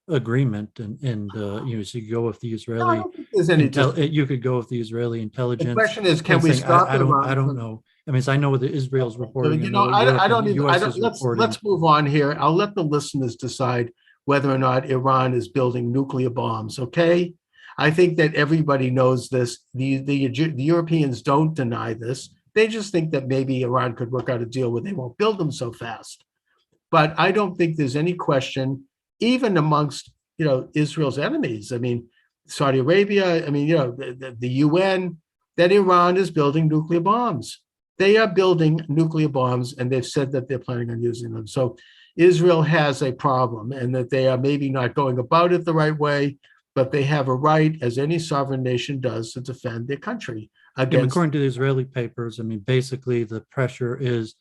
agreement. And so you go with the No, I Israeli don't think there's any. you could go with the Israeli The intelligence. question is, can and we saying, stop I don't Iran? know. I mean, I know what the Israel's reporting, You and know, what Europe I don't and the even. US is reporting. Let's move on here. I'll let the listeners decide whether or not Iran is building nuclear bombs. Okay, I think that everybody knows this. The Europeans don't deny this. They just think that maybe Iran could work out a deal where they won't build them so fast. But I don't think there's any question, even amongst Israel's enemies. I mean, Saudi Arabia. I mean, the UN, that Iran is building nuclear bombs. They are building nuclear bombs, and they've said that they're planning on using them. So Israel has a problem, and that they are maybe not going about it the right way, but they have a right, as any sovereign nation does, to defend their country against. According to the Israeli papers, I mean, basically the pressure is,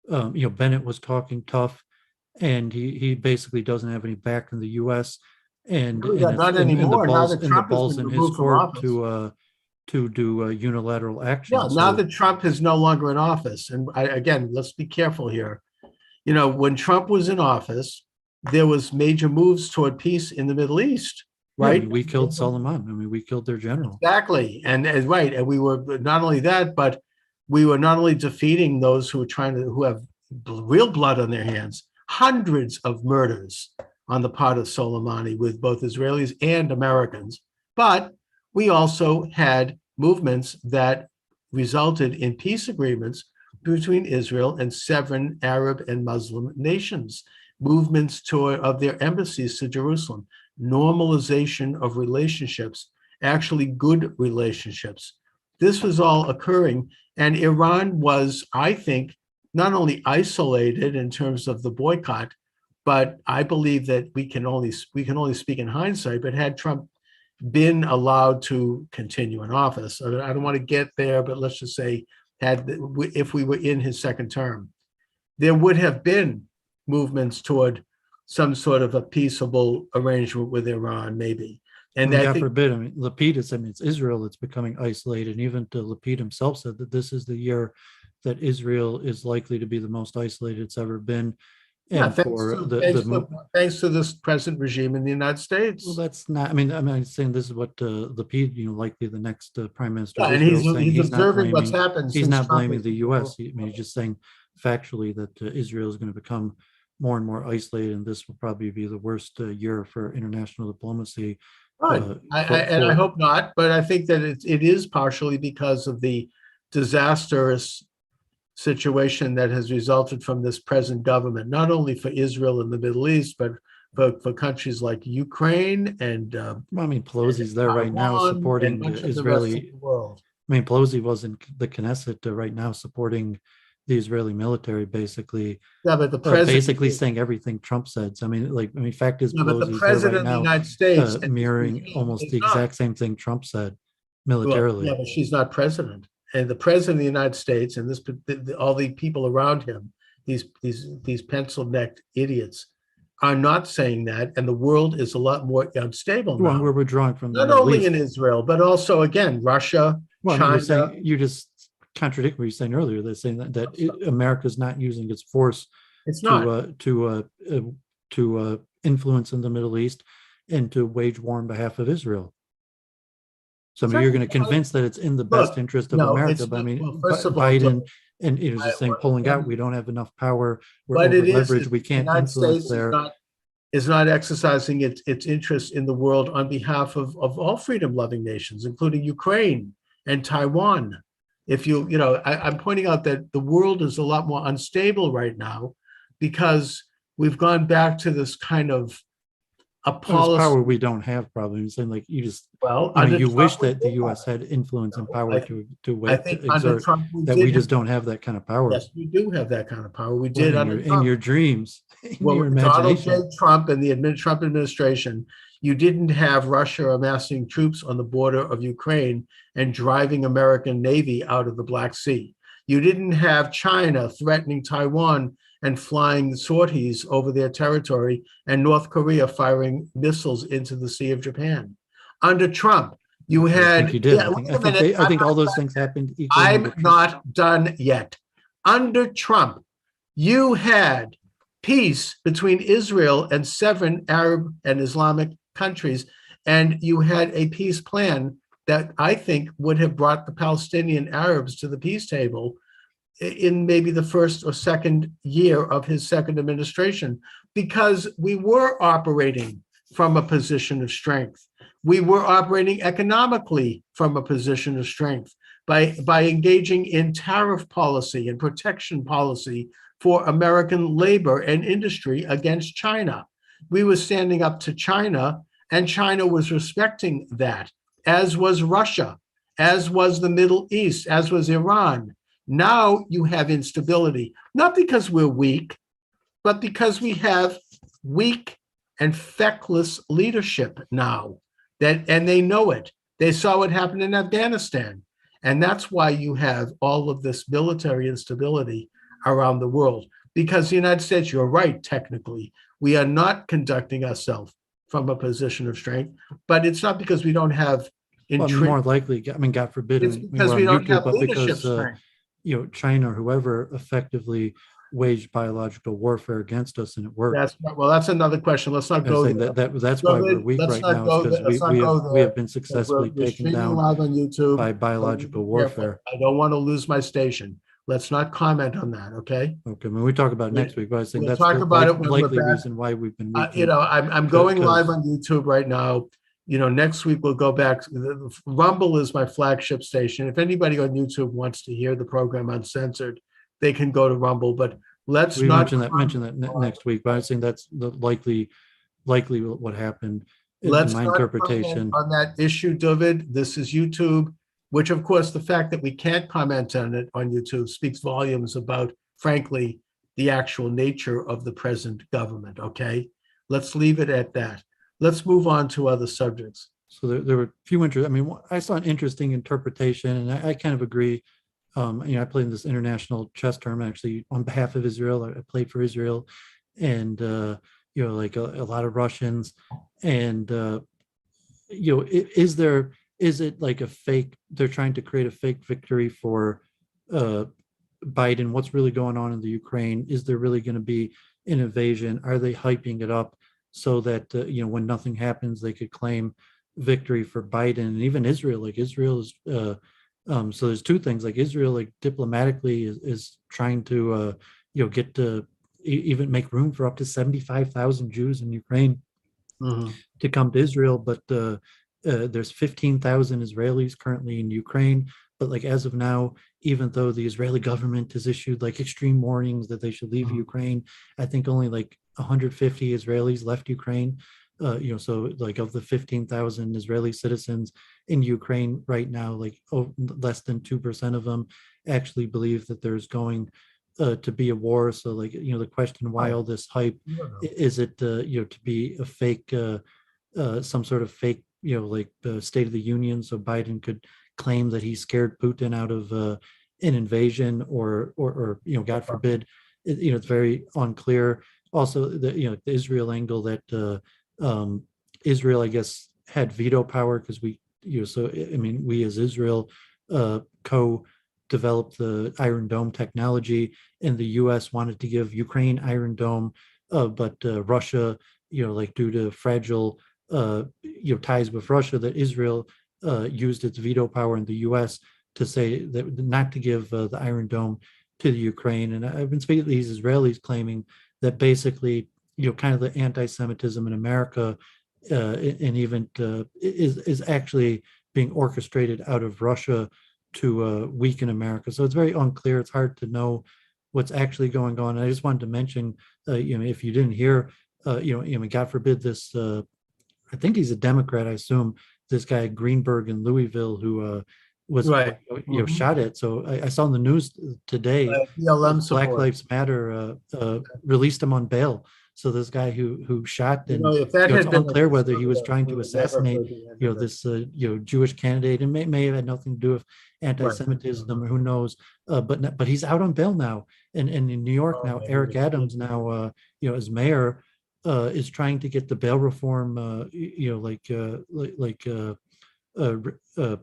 Bennett was talking tough, and he basically doesn't have any back in the U.S. And not anymore. the Now that balls Trump has been in his removed from court office. to do unilateral action. Yeah, now that Trump is no longer in office, and again, let's be careful here. When Trump was in office, there was major moves toward peace in the Middle East, right? I mean, we killed Solomon. I mean, we killed their general. Exactly, and right, and we were not only that, but we were not only defeating those who have real blood on their hands, hundreds of murders on the part of Soleimani with both Israelis and Americans, but we also had movements that resulted in peace agreements between Israel and 7 Arab and Muslim nations, movements of their embassies to Jerusalem, normalization of relationships, actually good relationships. This was all occurring, and Iran was, I think, not only isolated in terms of the boycott, but I believe that we can only speak in hindsight, but had Trump been allowed to continue in office, I don't want to get there, but let's just say if we were in his second term, there would have been movements toward some sort of a peaceable arrangement with Iran, maybe. And God forbid, I mean, Lapid is, it's Israel that's becoming isolated. And even Lapid himself said that this is the year that Israel is likely to be the most isolated it's ever been. And thanks to this present regime in the United States. Well, that's not. I'm saying this is what Lapid, likely the next prime minister. Yeah, and he's observing what's happened. He's not blaming the U.S. He's just saying factually that Israel is going to become more and more isolated, and this will probably be the worst year for international diplomacy. I hope not, but I think that it is partially because of the disastrous situation that has resulted from this present government, not only for Israel and the Middle East, but for countries like Ukraine and Pelosi's there right now supporting the Israeli world. Pelosi was in the Knesset right now supporting the Israeli military, basically. Yeah, but the president basically saying everything Trump said. So, fact is, but the president of the United States mirroring almost the exact same thing Trump said militarily. Well, yeah, but she's not president. And the president of the United States and all the people around him, these pencil-necked idiots, are not saying that, and the world is a lot more unstable now. Well, we're withdrawing from not only in Israel, but also again Russia, China. You just contradict what you were saying earlier. They're saying that America is not using its force. It's not to influence in the Middle East and to wage war on behalf of Israel. So you're going to convince that it's in the best interest of America. But Biden and just saying pulling out, we don't have enough power. We're over leveraged. We can't influence there. Is not exercising its interest in the world on behalf of all freedom-loving nations, including Ukraine and Taiwan. I'm pointing out that the world is a lot more unstable right now because we've gone back to this kind of a policy. Power we don't have, probably. I'm saying you wish that the U.S. had influence and power to exert that we just don't have that kind of power. Yes, we do have that kind of power. We did in your dreams, your imagination. Donald J. Trump and the Trump administration, you didn't have Russia amassing troops on the border of Ukraine and driving American Navy out of the Black Sea. You didn't have China threatening Taiwan and flying sorties over their territory, and North Korea firing missiles into the Sea of Japan. Under Trump, you had. I think you did. Yeah, I think all those things happened equally. I'm not done yet. Under Trump, you had peace between Israel and 7 Arab and Islamic countries, and you had a peace plan that I think would have brought the Palestinian Arabs to the peace table in maybe the first or second year of his second administration, because we were operating from a position of strength. We were operating economically from a position of strength by engaging in tariff policy and protection policy for American labor and industry against China. We were standing up to China, and China was respecting that, as was Russia, as was the Middle East, as was Iran. Now you have instability, not because we're weak, but because we have weak and feckless leadership now, and they know it. They saw what happened in Afghanistan. And that's why you have all of this military instability around the world. Because the United States, you're right, technically, we are not conducting ourselves from a position of strength, but it's not because we don't have more likely, I mean, God forbid, it's because we don't have leadership strength. China or whoever effectively waged biological warfare against us, and it worked. That's another question. Let's not go there. That's why we're weak right now, because we have been successfully taken down live on YouTube by biological warfare. I don't want to lose my station. Let's not comment on that, okay? Okay, I mean, we talk about it next week, but I think that's the likely reason why we've been weak. I'm going live on YouTube right now. Next week we'll go back. Rumble is my flagship station. If anybody on YouTube wants to hear the program uncensored, they can go to Rumble. But let's not mention that next week. But I think that's the likely what happened. Let's my interpretation on that issue, David. This is YouTube, which of course the fact that we can't comment on it on YouTube speaks volumes about, frankly, the actual nature of the present government. Okay, let's leave it at that. Let's move on to other subjects. So there were a few I mean, I saw an interesting interpretation, and I kind of agree. I played in this international chess tournament actually on behalf of Israel. I played for Israel, and like a lot of Russians, and is it like a fake? They're trying to create a fake victory for Biden. What's really going on in the Ukraine? Is there really going to be an invasion? Are they hyping it up so that when nothing happens, they could claim victory for Biden? And even Israel, like Israel is so there's two things. Like Israel, like diplomatically is trying to get to even make room for up to 75,000 Jews in Ukraine to come to Israel, but there's 15,000 Israelis currently in Ukraine. But like as of now, even though the Israeli government has issued like extreme warnings that they should leave Ukraine, I think only like 150 Israelis left Ukraine. So like of the 15,000 Israeli citizens in Ukraine right now, like less than 2% of them actually believe that there's going to be a war. So like, the question, why all this hype? Is it, to be a fake, some sort of fake, like the State of the Union, so Biden could claim that he scared Putin out of an invasion, or God forbid, it's very unclear. Also, the Israel angle that Israel, I guess, had veto power because we as Israel co-developed the Iron Dome technology, and the U.S. wanted to give Ukraine Iron Dome, but Russia, like due to fragile ties with Russia, that Israel used its veto power in the U.S. to say that not to give the Iron Dome to the Ukraine. And I've been speaking to these Israelis claiming that basically, kind of the anti-Semitism in America and even is actually being orchestrated out of Russia to weaken America. So it's very unclear. It's hard to know what's actually going on. And I just wanted to mention, if you didn't hear, God forbid this, I think he's a Democrat, I assume, this guy Greenberg in Louisville who was right. Shot at. So I saw in the news today, BLM Black Lives Matter released him on bail. So this guy who shot, You and know, if that it's had been unclear in whether he was Syria, trying we to would never assassinate, heard the end of it. this Jewish candidate, and may have had nothing to do with Right. anti-Semitism, or who knows. But he's out on bail now, and in New York Oh, now, man, Eric Adams now, as mayor, is trying to get the bail reform, uh, uh,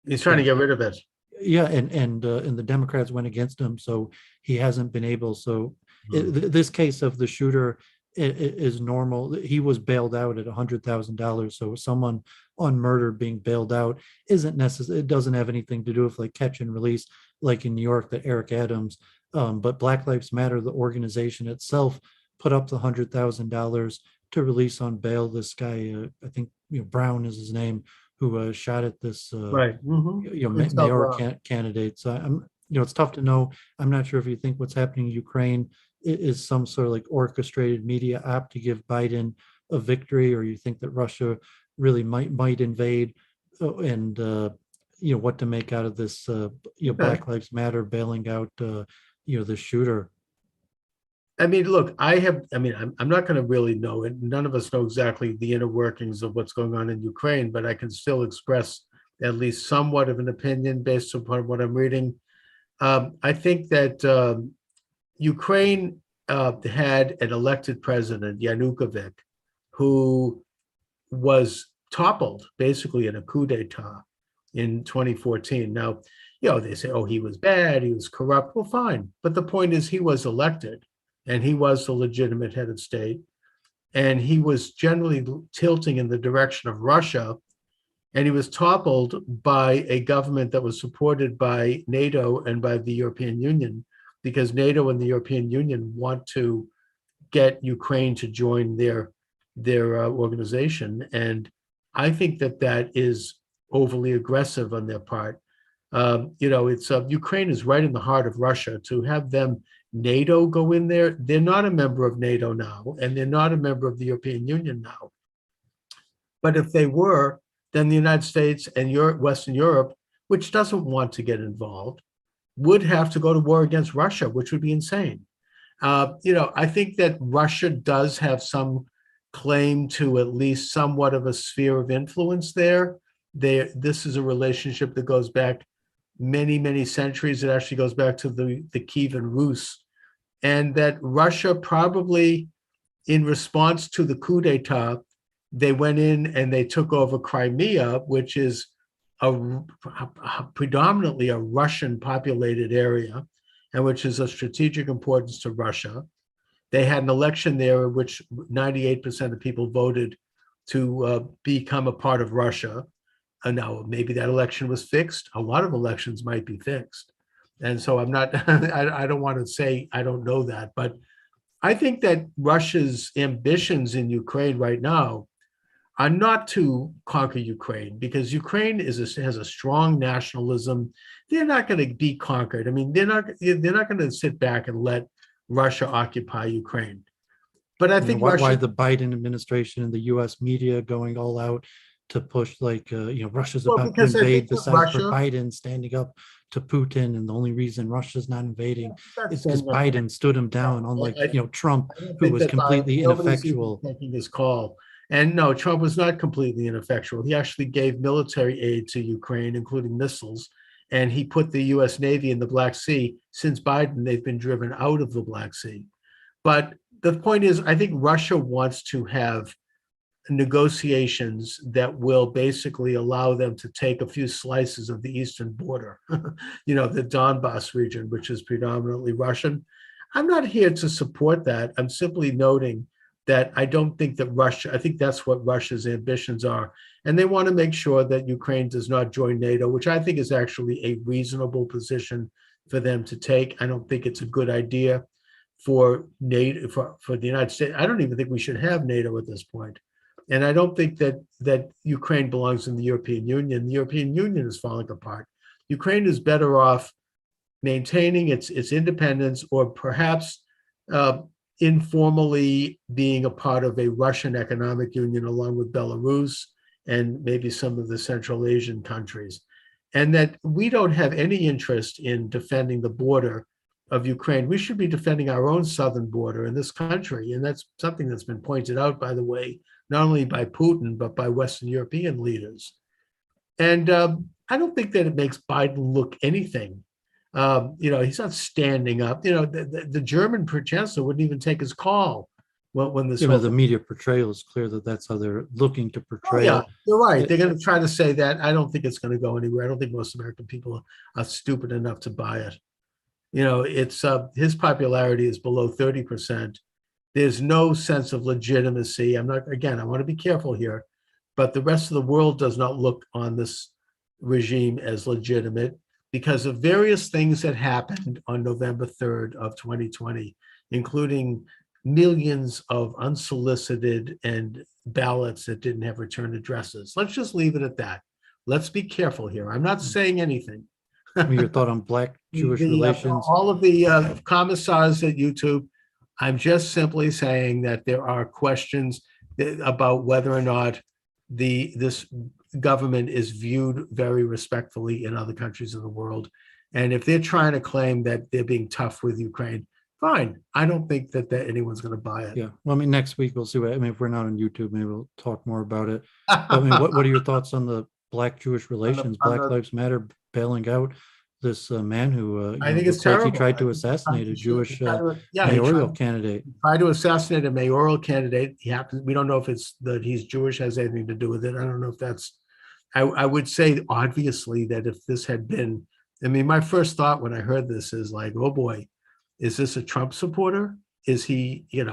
he's trying to get rid of it. yeah, and the Democrats went against him, so he hasn't been able. So this case of the shooter is normal. He was bailed out at $100,000. So someone on murder being bailed out isn't necessary. It doesn't have anything to do with like catch and release, like in New York, that Eric Adams. But Black Lives Matter, the organization itself, put up the $100,000 to release on bail this guy. I think Brown is his name, who shot at this Right. mayor candidate. So it's tough to know. I'm not sure if you think what's happening in Ukraine is some sort of like orchestrated media op to give Biden a victory, or you think that Russia really might invade, and what to make out of this Black Lives Matter bailing out the shooter. I mean, look, I'm not going to really know it. None of us know exactly the inner workings of what's going on in Ukraine, but I can still express at least somewhat of an opinion based upon what I'm reading. I think that Ukraine had an elected president, Yanukovych, who was toppled basically in a coup d'etat in 2014. Now, they say, oh, he was bad, he was corrupt. Well, fine. But the point is, he was elected, and he was the legitimate head of state. And he was generally tilting in the direction of Russia. And he was toppled by a government that was supported by NATO and by the European Union, because NATO and the European Union want to get Ukraine to join their organization. And I think that is overly aggressive on their part. It's Ukraine is right in the heart of Russia. To have them NATO go in there, they're not a member of NATO now, and they're not a member of the European Union now. But if they were, then the United States and Western Europe, which doesn't want to get involved, would have to go to war against Russia, which would be insane. I think that Russia does have some claim to at least somewhat of a sphere of influence there. This is a relationship that goes back many, many centuries. It actually goes back to the Kievan Rus, and that Russia probably, in response to the coup d'etat, they went in and they took over Crimea, which is predominantly a Russian populated area, and which is of strategic importance to Russia. They had an election there in which 98% of people voted to become a part of Russia. And now maybe that election was fixed. A lot of elections might be fixed. And so I'm not, I don't want to say I don't know that, but I think that Russia's ambitions in Ukraine right now are not to conquer Ukraine, because Ukraine has a strong nationalism. They're not going to be conquered. I mean, they're not going to sit back and let Russia occupy Ukraine. But I think why the Biden administration and the U.S. media going all out to push Russia's about to invade, besides for Biden standing up to Putin, and the only reason Russia's not invading is because Biden stood him down, unlike Trump, who was completely ineffectual. Taking his call. And no, Trump was not completely ineffectual. He actually gave military aid to Ukraine, including missiles, and he put the U.S. Navy in the Black Sea. Since Biden, they've been driven out of the Black Sea. But the point is, I think Russia wants to have negotiations that will basically allow them to take a few slices of the eastern border, the Donbass region, which is predominantly Russian. I'm not here to support that. I'm simply noting that I don't think that I think that's what Russia's ambitions are. And they want to make sure that Ukraine does not join NATO, which I think is actually a reasonable position for them to take. I don't think it's a good idea for NATO, for the United States. I don't even think we should have NATO at this point. And I don't think that Ukraine belongs in the European Union. The European Union is falling apart. Ukraine is better off maintaining its independence, or perhaps informally being a part of a Russian economic union along with Belarus and maybe some of the Central Asian countries. And that we don't have any interest in defending the border of Ukraine, we should be defending our own southern border in this country. And that's something that's been pointed out, by the way, not only by Putin, but by Western European leaders. And I don't think that it makes Biden look anything. He's not standing up. The German chancellor wouldn't even take his call when this. The media portrayal is clear that that's how they're looking to portray it. You're right. They're going to try to say that. I don't think it's going to go anywhere. I don't think most American people are stupid enough to buy it. It's his popularity is below 30%. There's no sense of legitimacy. I want to be careful here, but the rest of the world does not look on this regime as legitimate because of various things that happened on November 3rd of 2020, including millions of unsolicited and ballots that didn't have return addresses. Let's just leave it at that. Let's be careful here. I'm not saying anything. Your thought on Black-Jewish relations? All of the commissars at YouTube, I'm just simply saying that there are questions about whether or not this government is viewed very respectfully in other countries of the world. And if they're trying to claim that they're being tough with Ukraine, fine. I don't think that anyone's going to buy it. Yeah. Well, next week we'll see. If we're not on YouTube, maybe we'll talk more about it. But, what are your thoughts on the Black-Jewish relations? Black Lives Matter bailing out this man who I think it's terrible. Like he tried to assassinate a Jewish mayoral candidate. Tried to assassinate a mayoral candidate. We don't know if it's that he's Jewish has anything to do with it. I don't know if that's. I would say obviously that if this had been, my first thought when I heard this is like, oh boy, is this a Trump supporter? Is he, is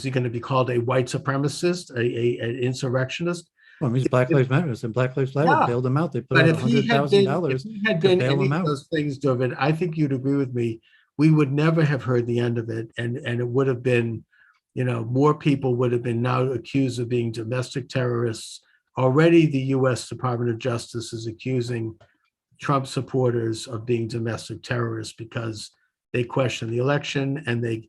he going to be called a white supremacist, an insurrectionist? Well, he's Black Lives Matter, and Black Lives Matter bailed him out. They put out $100,000. If he had been any of those things, David, I think you'd agree with me. We would never have heard the end of it, and it would have been, more people would have been now accused of being domestic terrorists. Already, the U.S. Department of Justice is accusing Trump supporters of being domestic terrorists because they question the election and they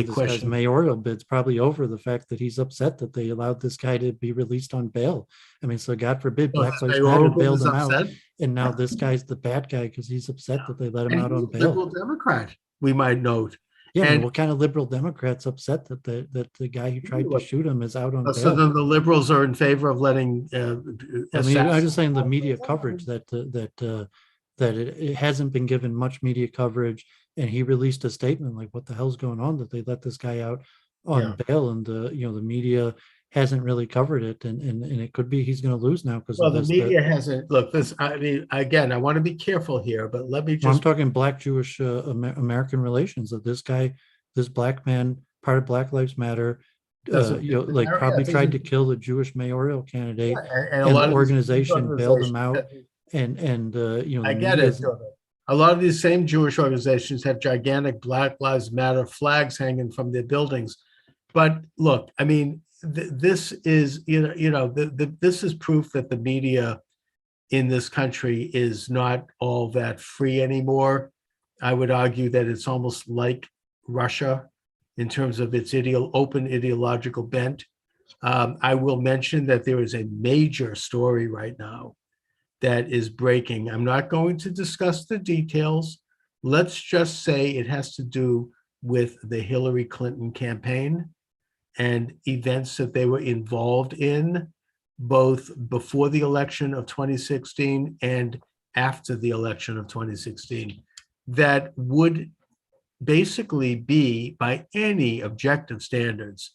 question mayoral bid's probably over the fact that he's upset that they allowed this guy to be released on bail. So God forbid Black Lives Matter bailed him out, and now this guy's the bad guy because he's upset that they let him out on bail. Liberal Democrat, we might note. Yeah, and what kind of liberal Democrats upset that the guy who tried to shoot him is out on bail? So then the liberals are in favor of letting. I'm just saying the media coverage that it hasn't been given much media coverage. And he released a statement like, what the hell's going on that they let this guy out on bail? And the media hasn't really covered it. And it could be he's going to lose now because the media hasn't. Look, this, again, I want to be careful here, but let me just. I'm talking Black-Jewish American relations, that this guy, this black man, part of Black Lives Matter, probably tried to kill the Jewish mayoral candidate, and the organization bailed him out. I get it. A lot of these same Jewish organizations have gigantic Black Lives Matter flags hanging from their buildings. But look, this is, this is proof that the media in this country is not all that free anymore. I would argue that it's almost like Russia in terms of its open ideological bent. I will mention that there is a major story right now that is breaking. I'm not going to discuss the details. Let's just say it has to do with the Hillary Clinton campaign and events that they were involved in, both before the election of 2016 and after the election of 2016, that would basically be, by any objective standards,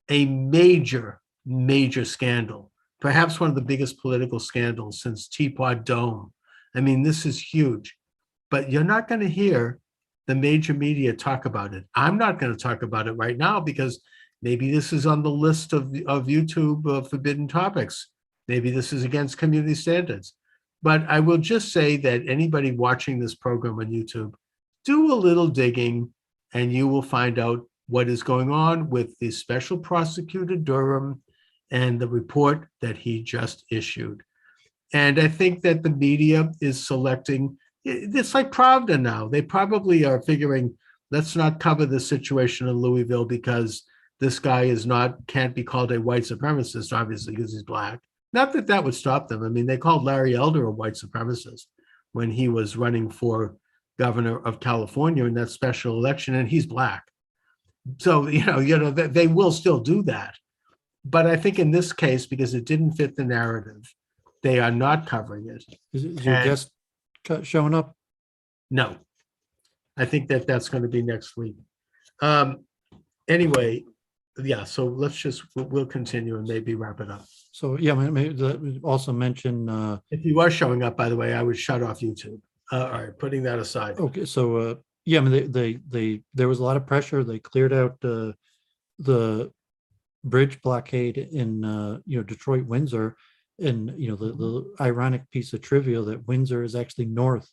a major, major scandal. Perhaps one of the biggest political scandals since Teapot Dome. This is huge, but you're not going to hear the major media talk about it. I'm not going to talk about it right now because maybe this is on the list of YouTube forbidden topics. Maybe this is against community standards. But I will just say that anybody watching this program on YouTube, do a little digging and you will find out what is going on with the special prosecutor Durham and the report that he just issued. And I think that the media is selecting, it's like Pravda now. They probably are figuring, let's not cover the situation in Louisville because this guy can't be called a white supremacist, obviously, because he's Black. Not that would stop them. They called Larry Elder a white supremacist when he was running for governor of California in that special election, and he's black. So, they will still do that. But I think in this case, because it didn't fit the narrative, they are not covering it. Is your And guest showing up? no, I think that's going to be next week. Anyway, yeah, so we'll continue and maybe wrap it up. So yeah, maybe also mention. If you are showing up, by the way, I would shut off YouTube. All right, putting that aside. Okay, so yeah, I mean they there was a lot of pressure. They cleared out the bridge blockade in Detroit, Windsor, and the ironic piece of trivia that Windsor is actually north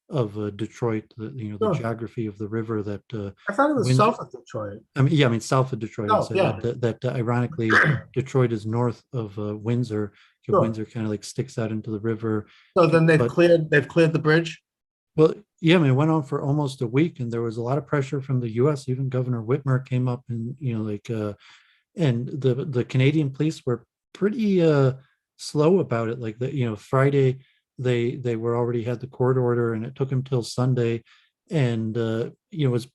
of Detroit. The geography of the river that I thought it was Windsor, south of Detroit. I mean south of Detroit. Oh, yeah. That ironically Detroit is north of Windsor. Sure. Windsor kind of like sticks out into the river. So then they've cleared the bridge. Well, yeah, I mean, it went on for almost a week, and there was a lot of pressure from the U.S. Even Governor Whitmer came up, and and the Canadian police were pretty slow about it. Like Friday, they were already had the court order, and it took them till Sunday, and it was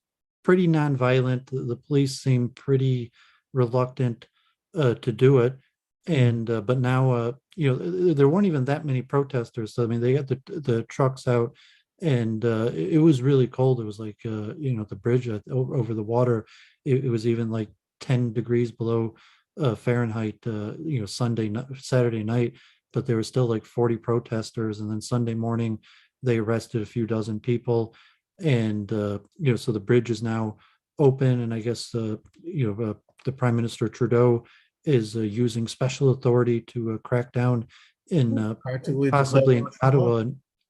pretty nonviolent. The police seemed pretty reluctant to do it, and but now there weren't even that many protesters. So I mean, they got the trucks out. And it was really cold. It was like, the bridge over the water, it was even like 10 degrees below Fahrenheit, Saturday night, but there were still like 40 protesters. And then Sunday morning, they arrested a few dozen people. And, so the bridge is now open. And I guess, the Prime Minister Trudeau is using special authority to crack down in possibly in Ottawa.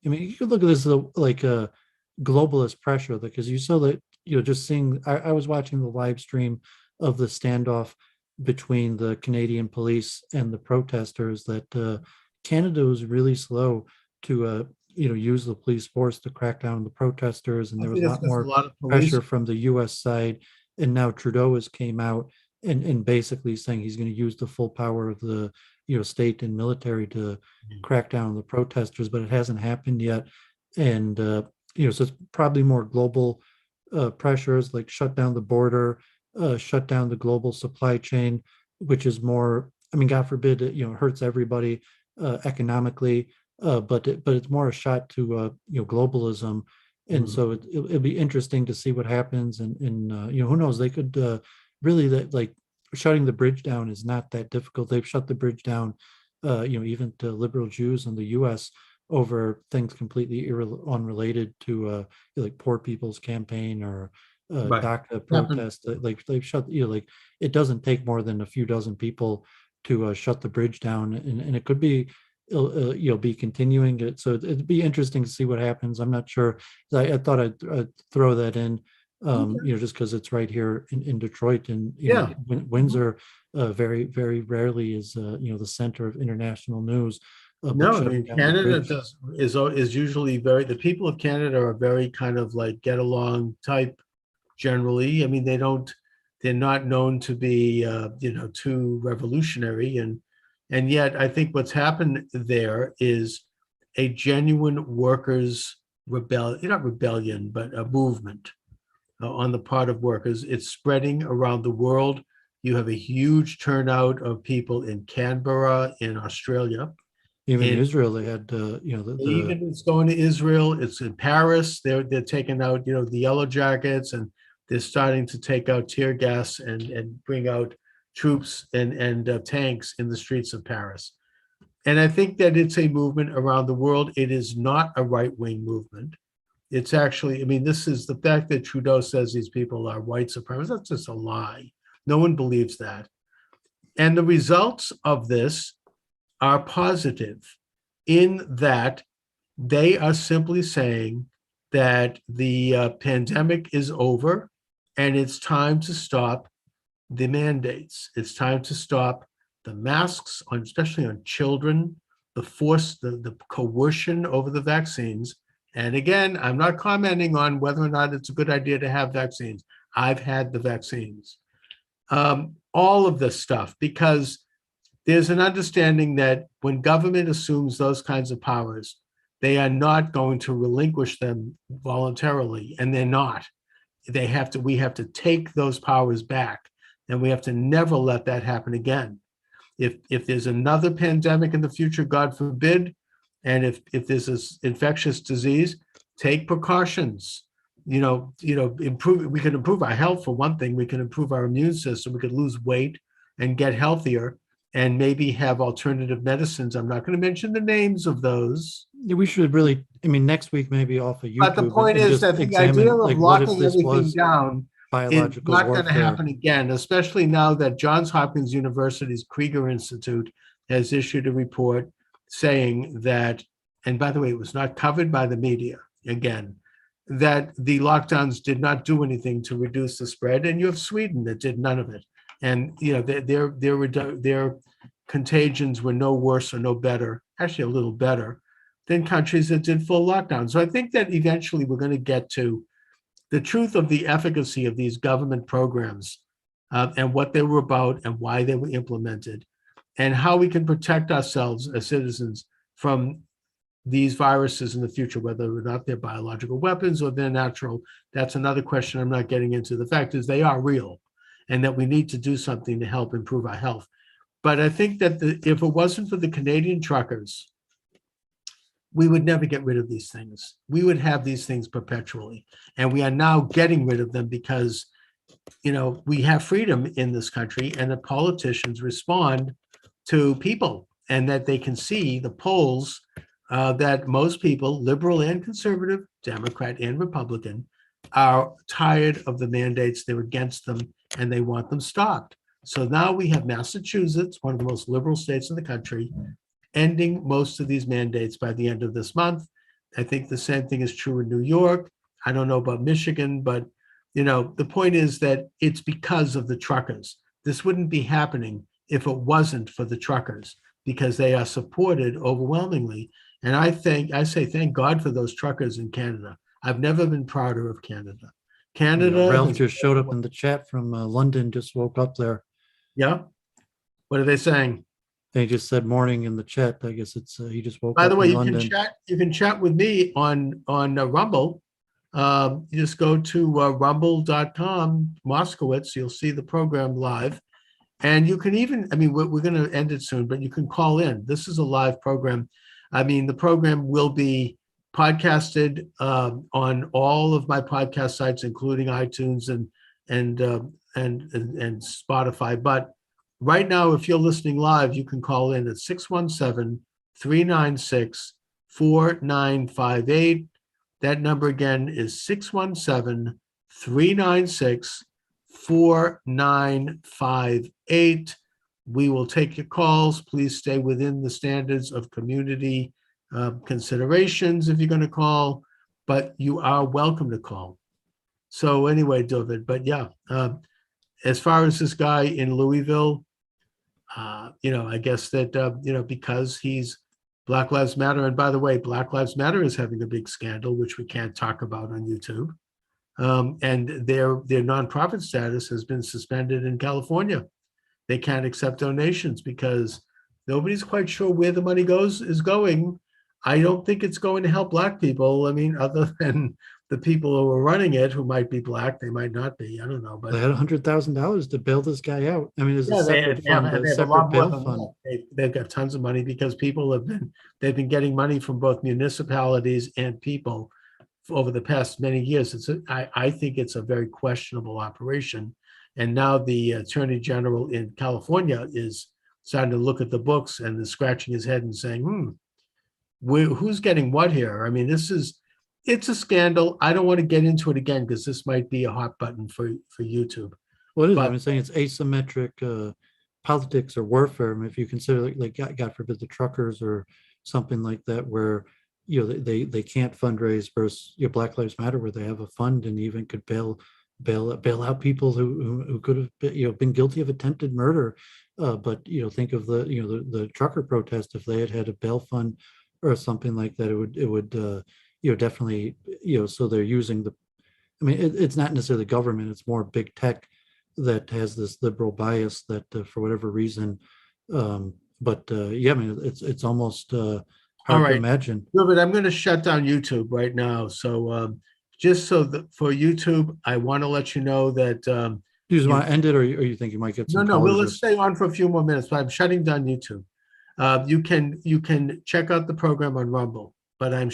I mean, you could look at this like a globalist pressure, because you saw that, just seeing, I was watching the live stream of the standoff between the Canadian police and the protesters, that Canada was really slow to, use the police force to crack down on the protesters. And there was a lot more pressure from the US side. And now Trudeau has came out and basically saying he's going to use the full power of the state and military to crack down on the protesters, but it hasn't happened yet. And so it's probably more global pressures, like shut down the border, shut down the global supply chain, which is more, I mean, God forbid, it hurts everybody economically, but it's more a shot to globalism. And so it'll be interesting to see what happens. And who knows, they could really, that like shutting the bridge down is not that difficult. They've shut the bridge down, even to liberal Jews in the U.S. over things completely unrelated to like Poor People's Campaign or DACA protest. Like they've shut, like it doesn't take more than a few dozen people to shut the bridge down, and it could be be continuing it. So it'd be interesting to see what happens. I'm not sure. I thought I'd throw that in. Just because it's right here in Detroit, and Windsor very, very rarely is the center of international news. No, I mean, Canada is usually the people of Canada are very kind of like get along type generally. I mean, they're not known to be too revolutionary, and yet I think what's happened there is a genuine workers' not rebellion, but a movement on the part of workers. It's spreading around the world. You have a huge turnout of people in Canberra, in Australia. Even in Israel, they had, even it's going to Israel. It's in Paris. They're taking out, the yellow jackets, and they're starting to take out tear gas and bring out troops and tanks in the streets of Paris. And I think that it's a movement around the world. It is not a right-wing movement. It's actually, I mean, this is the fact that Trudeau says these people are white supremacists. That's just a lie. No one believes that. And the results of this are positive in that they are simply saying that the pandemic is over and it's time to stop the mandates. It's time to stop the masks, especially on children, the coercion over the vaccines. And again, I'm not commenting on whether or not it's a good idea to have vaccines. I've had the vaccines. All of this stuff, because there's an understanding that when government assumes those kinds of powers, they are not going to relinquish them voluntarily, and they're not. We have to take those powers back, and we have to never let that happen again. If there's another pandemic in the future, God forbid, and if there's this infectious disease, take precautions. Improve. We can improve our health for one thing. We can improve our immune system. We could lose weight and get healthier, and maybe have alternative medicines. I'm not going to mention the names of those. Yeah, we should really, next week maybe off of YouTube. But the point is that the idea of locking everything down is not going to happen again, especially now that Johns Hopkins University's Krieger Institute has issued a report saying that, and by the way, it was not covered by the media again, that the lockdowns did not do anything to reduce the spread. And you have Sweden that did none of it. And their contagions were no worse or no better, actually a little better, than countries that did full lockdown. So I think that eventually we're going to get to the truth of the efficacy of these government programs, and what they were about and why they were implemented, and how we can protect ourselves as citizens from these viruses in the future, whether or not they're biological weapons or they're natural. That's another question I'm not getting into. The fact is they are real, and that we need to do something to help improve our health. But I think that if it wasn't for the Canadian truckers, we would never get rid of these things. We would have these things perpetually. And we are now getting rid of them because, we have freedom in this country, and the politicians respond to people, and that they can see the polls that most people, liberal and conservative, Democrat and Republican, are tired of the mandates. They're against them, and they want them stopped. So now we have Massachusetts, one of the most liberal states in the country, ending most of these mandates by the end of this month. I think the same thing is true in New York. I don't know about Michigan, but the point is that it's because of the truckers. This wouldn't be happening if it wasn't for the truckers, because they are supported overwhelmingly. And I say thank God for those truckers in Canada. I've never been prouder of Canada. Ralph just showed up in the chat from London, just woke up there. Yeah. What are they saying? They just said morning in the chat. I guess it's he just woke up. By the way, in London. You can chat with me on Rumble. You just go to rumble.com, Moscowitz. You'll see the program live. And you can even, we're going to end it soon, but you can call in. This is a live program. The program will be podcasted on all of my podcast sites, including iTunes and Spotify. But right now, if you're listening live, you can call in at 617-396-4958. That number again is 617-396-4958. We will take your calls. Please stay within the standards of community considerations if you're going to call, but you are welcome to call. So anyway, David, but yeah, as far as this guy in Louisville, I guess that, because he's Black Lives Matter. And by the way, Black Lives Matter is having a big scandal, which we can't talk about on YouTube. And their nonprofit status has been suspended in California. They can't accept donations because nobody's quite sure where the money is going. I don't think it's going to help Black people. Other than the people who are running it, who might be Black, they might not be. I don't know. But they had $100,000 to bail this guy out. There's a separate fund, a separate bail fund. They've got tons of money because people they've been getting money from both municipalities and people over the past many years. I think it's a very questionable operation. And now the Attorney General in California is starting to look at the books and is scratching his head and saying, who's getting what here? It's a scandal. I don't want to get into it again because this might be a hot button for YouTube. Well, it is. I'm saying it's asymmetric politics or warfare. If you consider like God forbid the truckers or something like that, where they can't fundraise versus Black Lives Matter, where they have a fund and even could bail out people who could have been guilty of attempted murder. But think of the trucker protest. If they had a bail fund or something like that, it would definitely so they're using it's not necessarily government, it's more big tech that has this liberal bias that for whatever reason it's almost All Hard to right. imagine. But I'm going to shut down YouTube right now. So just so that for YouTube, I want to let you know that Do you just you want to end it, or you think you might get some no, well, callers? let's stay on for a few more minutes, but I'm shutting down YouTube. You can check out the program on Rumble, but I'm